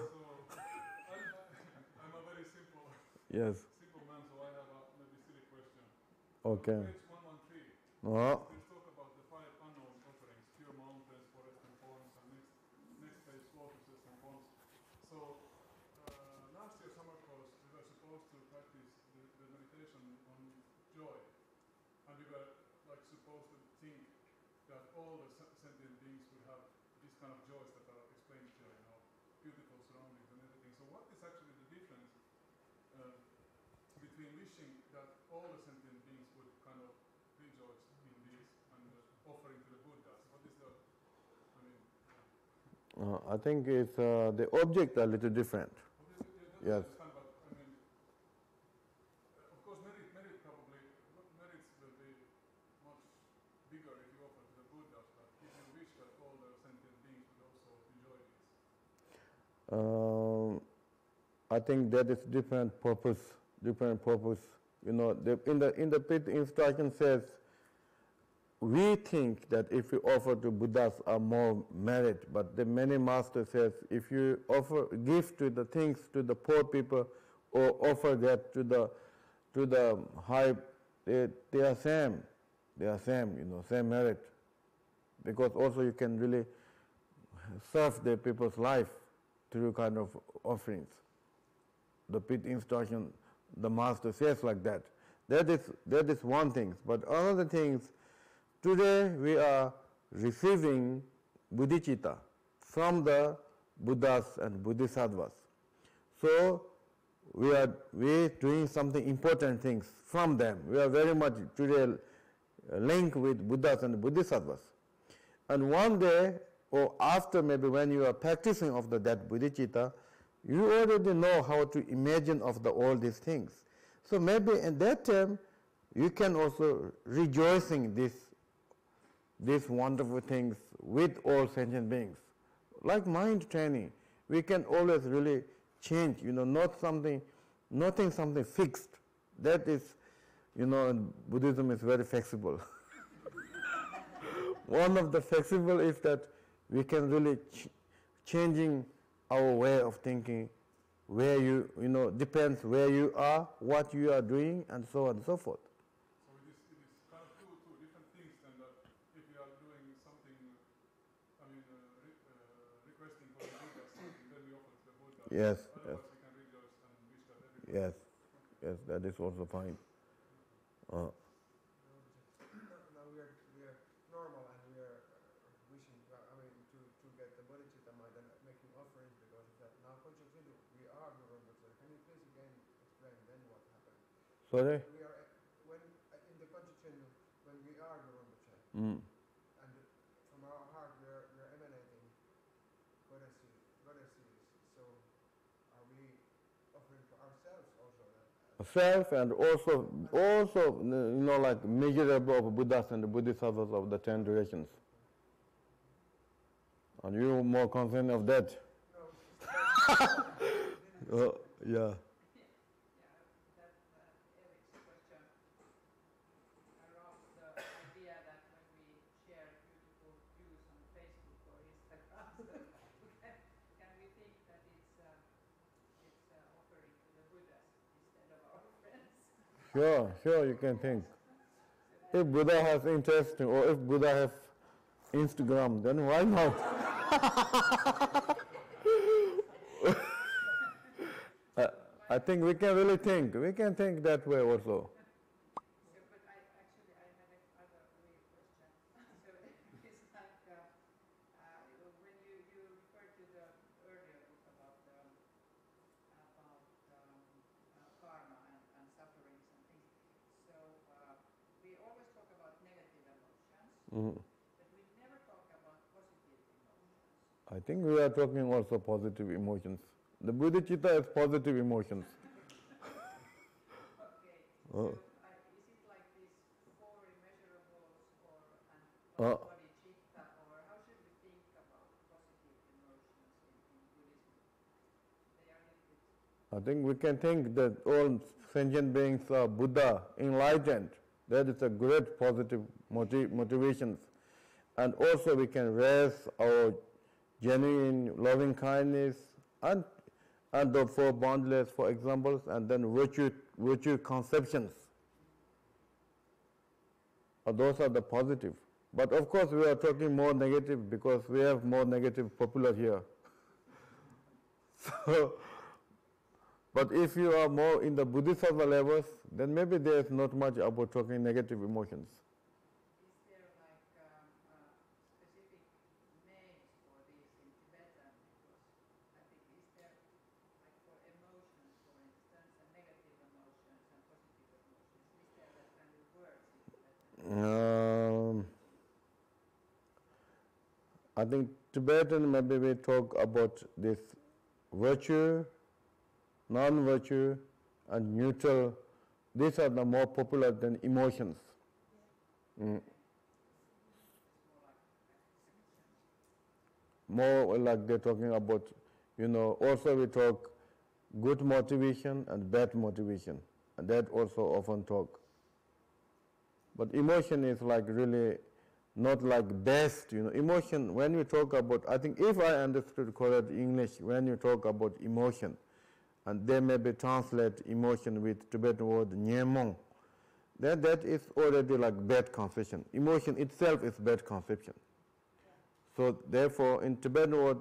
[SPEAKER 5] I'm a very simple
[SPEAKER 1] Yes.
[SPEAKER 5] simple man, so I have a maybe silly question.
[SPEAKER 1] Okay.
[SPEAKER 5] On page 113,
[SPEAKER 1] Oh,
[SPEAKER 5] there's talk about the 5 unknown offerings: pure mountains, forests, and ponds, and next page lotuses and ponds. So last year summer course we were supposed to practice the meditation on joy, and we were like supposed to think that all the sentient beings would have these kind of joys that are explained here, beautiful surroundings and everything. So what is actually the difference between wishing that all the sentient beings would kind of rejoice in this and offering to the Buddhas? What is the, I mean,
[SPEAKER 1] I think it's the object are a little different.
[SPEAKER 5] yeah,
[SPEAKER 1] Yes.
[SPEAKER 5] I understand, but I mean, of course, merit probably, merits will be much bigger if you offer to the Buddhas, but if you wish that all the sentient beings would also enjoy this.
[SPEAKER 1] I think that is different purpose. In the pit instruction says, we think that if you offer to Buddhas are more merit, but the many master says if you give to the things to the poor people or offer that to the high, they are same. They are same merit. Because also you can really serve the people's life through kind of offerings. The pit instruction, the master says like that. That is one thing. But another thing, today we are receiving bodhicitta from the Buddhas and Bodhisattvas. So we are doing something important things from them. We are very much today linked with Buddhas and Bodhisattvas. And one day, or after maybe when you are practicing of that bodhicitta, you already know how to imagine of all these things. So maybe at that time, you can also rejoicing these wonderful things with all sentient beings. Like mind training, we can always really change, nothing something fixed. That is, Buddhism is very flexible. One of the flexible is that we can really changing our way of thinking, where depends where you are, what you are doing, and so on and so forth.
[SPEAKER 5] So it is kind of two different things then, that if you are doing something, requesting for the Buddha something, then we offer to the Buddha.
[SPEAKER 1] Yes,
[SPEAKER 5] Otherwise we can rejoice and wish that everybody.
[SPEAKER 1] yes, that is also fine.
[SPEAKER 4] Now we are normal and we are wishing, to get the bodhicitta mind and making offerings because of that. Now, Konchaksindu, we are Guru Buddha. Can you please again explain then what happened?
[SPEAKER 1] Sorry?
[SPEAKER 4] When
[SPEAKER 1] Mm.
[SPEAKER 4] And from our heart we are emanating goddesses. So are we offering for ourselves also that?
[SPEAKER 1] Self and also like measurable of Buddhas and the Bodhisattvas of the 10 directions. Are you more concerned of that?
[SPEAKER 4] No.
[SPEAKER 1] Yeah.
[SPEAKER 6] Yeah, that Eric's question aroused the idea that when we share beautiful views on Facebook or Instagram, can we think that it's offering to the Buddhas instead of our friends?
[SPEAKER 1] Sure, you can think. If Buddha has interest or if Buddha has Instagram, then why not? I think we can really think. We can think that way also.
[SPEAKER 6] So, but I actually I had another real question. So it's like when you referred to the earlier book about karma and sufferings and things. So we always talk about negative emotions,
[SPEAKER 1] Mhm.
[SPEAKER 6] but we never talk about positive emotions.
[SPEAKER 1] I think we are talking also positive emotions. The bodhicitta is positive emotions.
[SPEAKER 6] Okay.
[SPEAKER 1] Uh,
[SPEAKER 6] So is it like these four immeasurables
[SPEAKER 1] uh,
[SPEAKER 6] bodhicitta, or how should we think about positive emotions in Buddhism? They are a little bit.
[SPEAKER 1] I think we can think that all sentient beings are Buddha, enlightened. That is a great positive motivations. And also we can raise our genuine loving kindness and the four boundless, for examples, and then virtue conceptions. Those are the positive. But of course we are talking more negative because we have more negative popular here. So, but if you are more in the Bodhisattva levels, then maybe there is not much about talking negative emotions.
[SPEAKER 6] Is there like specific names for these in Tibetan? Because I think is there like for emotions, for instance, and negative emotions and positive emotions? Is there that kind of words in Tibetan?
[SPEAKER 1] I think Tibetan maybe we talk about this virtue, non-virtue, and neutral. These are the more popular than emotions. Mm. More like they're talking about, also we talk good motivation and bad motivation. And that also often talk. But emotion is like really not like best, Emotion, when we talk about, I think if I understood correct English, when you talk about emotion, and they maybe translate emotion with Tibetan word nyemong, then that is already like bad conception. Emotion itself is bad conception. So therefore, in Tibetan word,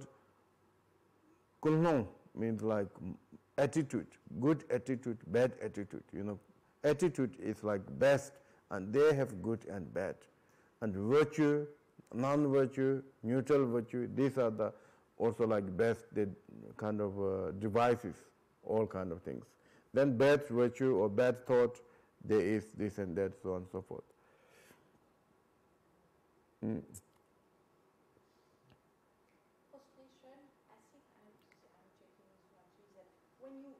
[SPEAKER 1] kulnong means like attitude, good attitude, bad attitude, Attitude is like best, and they have good and bad. And virtue, non-virtue, neutral virtue, these are the also like best kind of devices, all kind of things. Then bad virtue or bad thought, there is this and that, so on and so forth.
[SPEAKER 8] Frustration, I think I'm checking this one too, that when you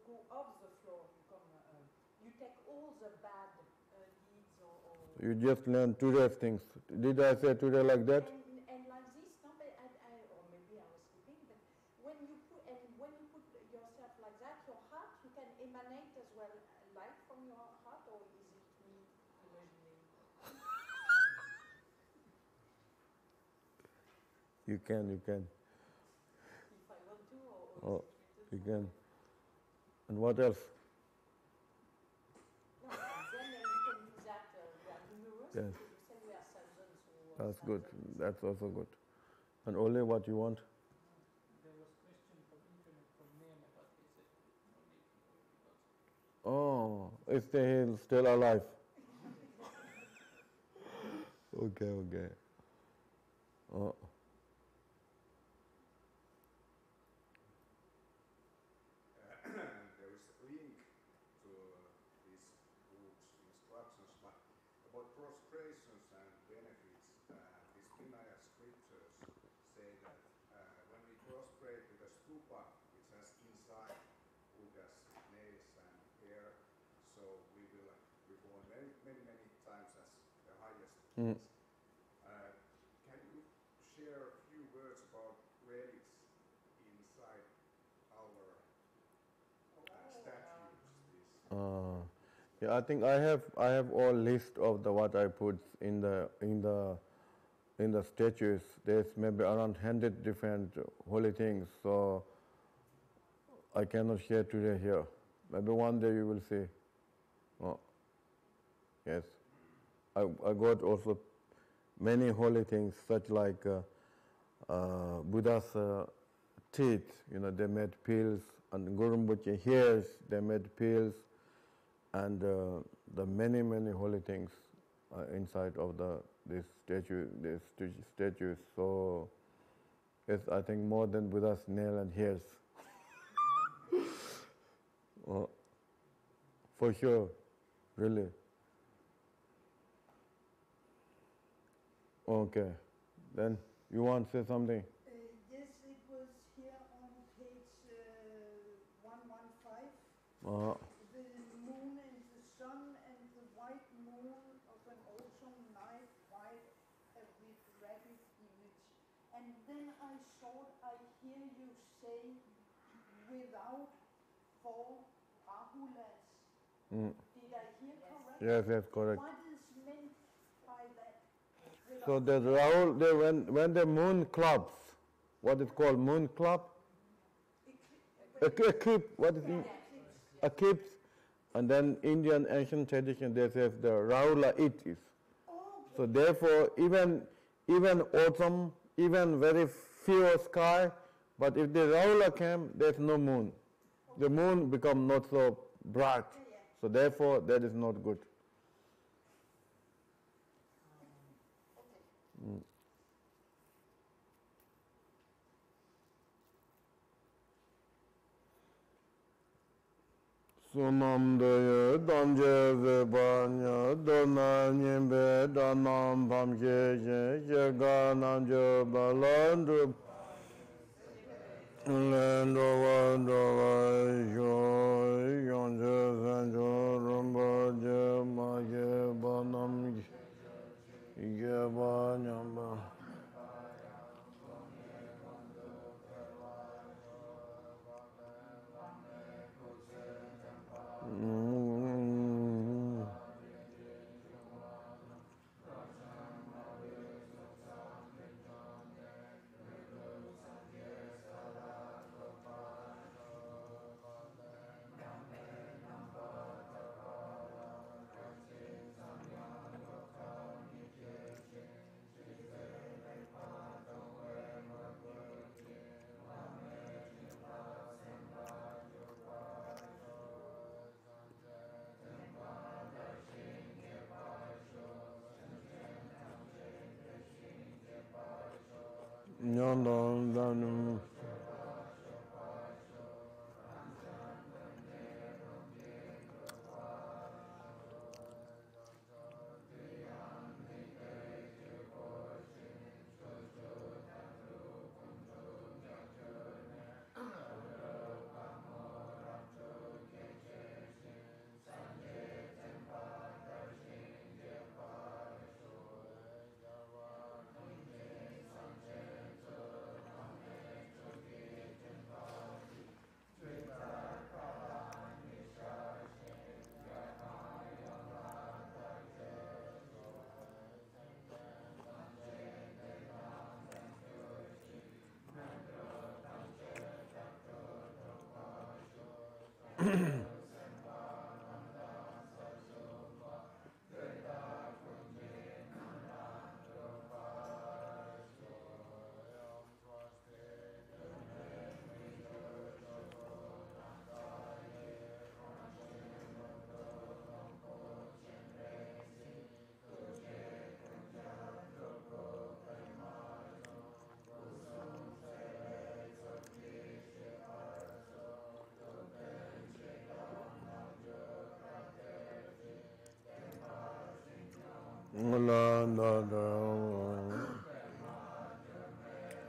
[SPEAKER 8] go off the floor, you take all the bad deeds or
[SPEAKER 1] You just learn today's things. Did I say today like that?
[SPEAKER 8] and like this, no, but or maybe I was sleeping, but when you put yourself like that, your heart, you can emanate as well light from your heart, or is it me imagining?
[SPEAKER 1] You can.
[SPEAKER 8] If I want to, or
[SPEAKER 1] Oh,
[SPEAKER 8] is it
[SPEAKER 1] you can. And what else?
[SPEAKER 8] No, and then you can do that. We are numerous.
[SPEAKER 1] Yes.
[SPEAKER 8] You say we are thousands.
[SPEAKER 1] That's good. That's also good. And only what you want?
[SPEAKER 2] There was question from internet from Neme, but he said no need to worry because
[SPEAKER 1] Oh, is he still alive? Okay. Oh.
[SPEAKER 9] There is a link to this book's instructions, but about prostrations and stupa, which has inside Buddha's nails and hair. So we will reborn many times as the highest
[SPEAKER 1] Mm.
[SPEAKER 9] beings. Can you share a few words about relics inside our statues?
[SPEAKER 1] Yeah, I think I have all list of the what I put in the statues. There's maybe around 100 different holy things, so I cannot share today here. Maybe one day you will see. Oh, yes, I got also many holy things, such like Buddha's teeth. They made pills, and Guru Rinpoche hairs. They made pills, and the many holy things inside of this statues. So yes, I think more than Buddha's nail and hairs. For sure, really. Okay, then you want to say something?
[SPEAKER 8] Yes, it was here on page 115.
[SPEAKER 1] Uh,
[SPEAKER 8] The moon and the sun and the white moon of an autumn night, white with rabbit image. And then I thought I hear you say without four Rahulas. Did I hear correctly?
[SPEAKER 1] yes, correct.
[SPEAKER 8] What is meant by that?
[SPEAKER 1] So the Rahul, when the moon clubs, what is called moon club? Eclipse, what is it? Eclipse, and then Indian ancient tradition, they say the Rahula it is. So therefore, even autumn, even very few sky, but if the Rahula came, there's no moon. The moon become not so bright. So therefore, that is not good. Sumam daya damje vebanya dona nyimbe danam pamje je ga namje balandu lendo wa yo yonje sanjo rumba je ma ye banam ye ba nyamba.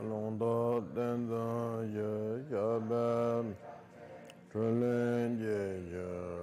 [SPEAKER 1] Londo denza ye yabe Trulin ye ye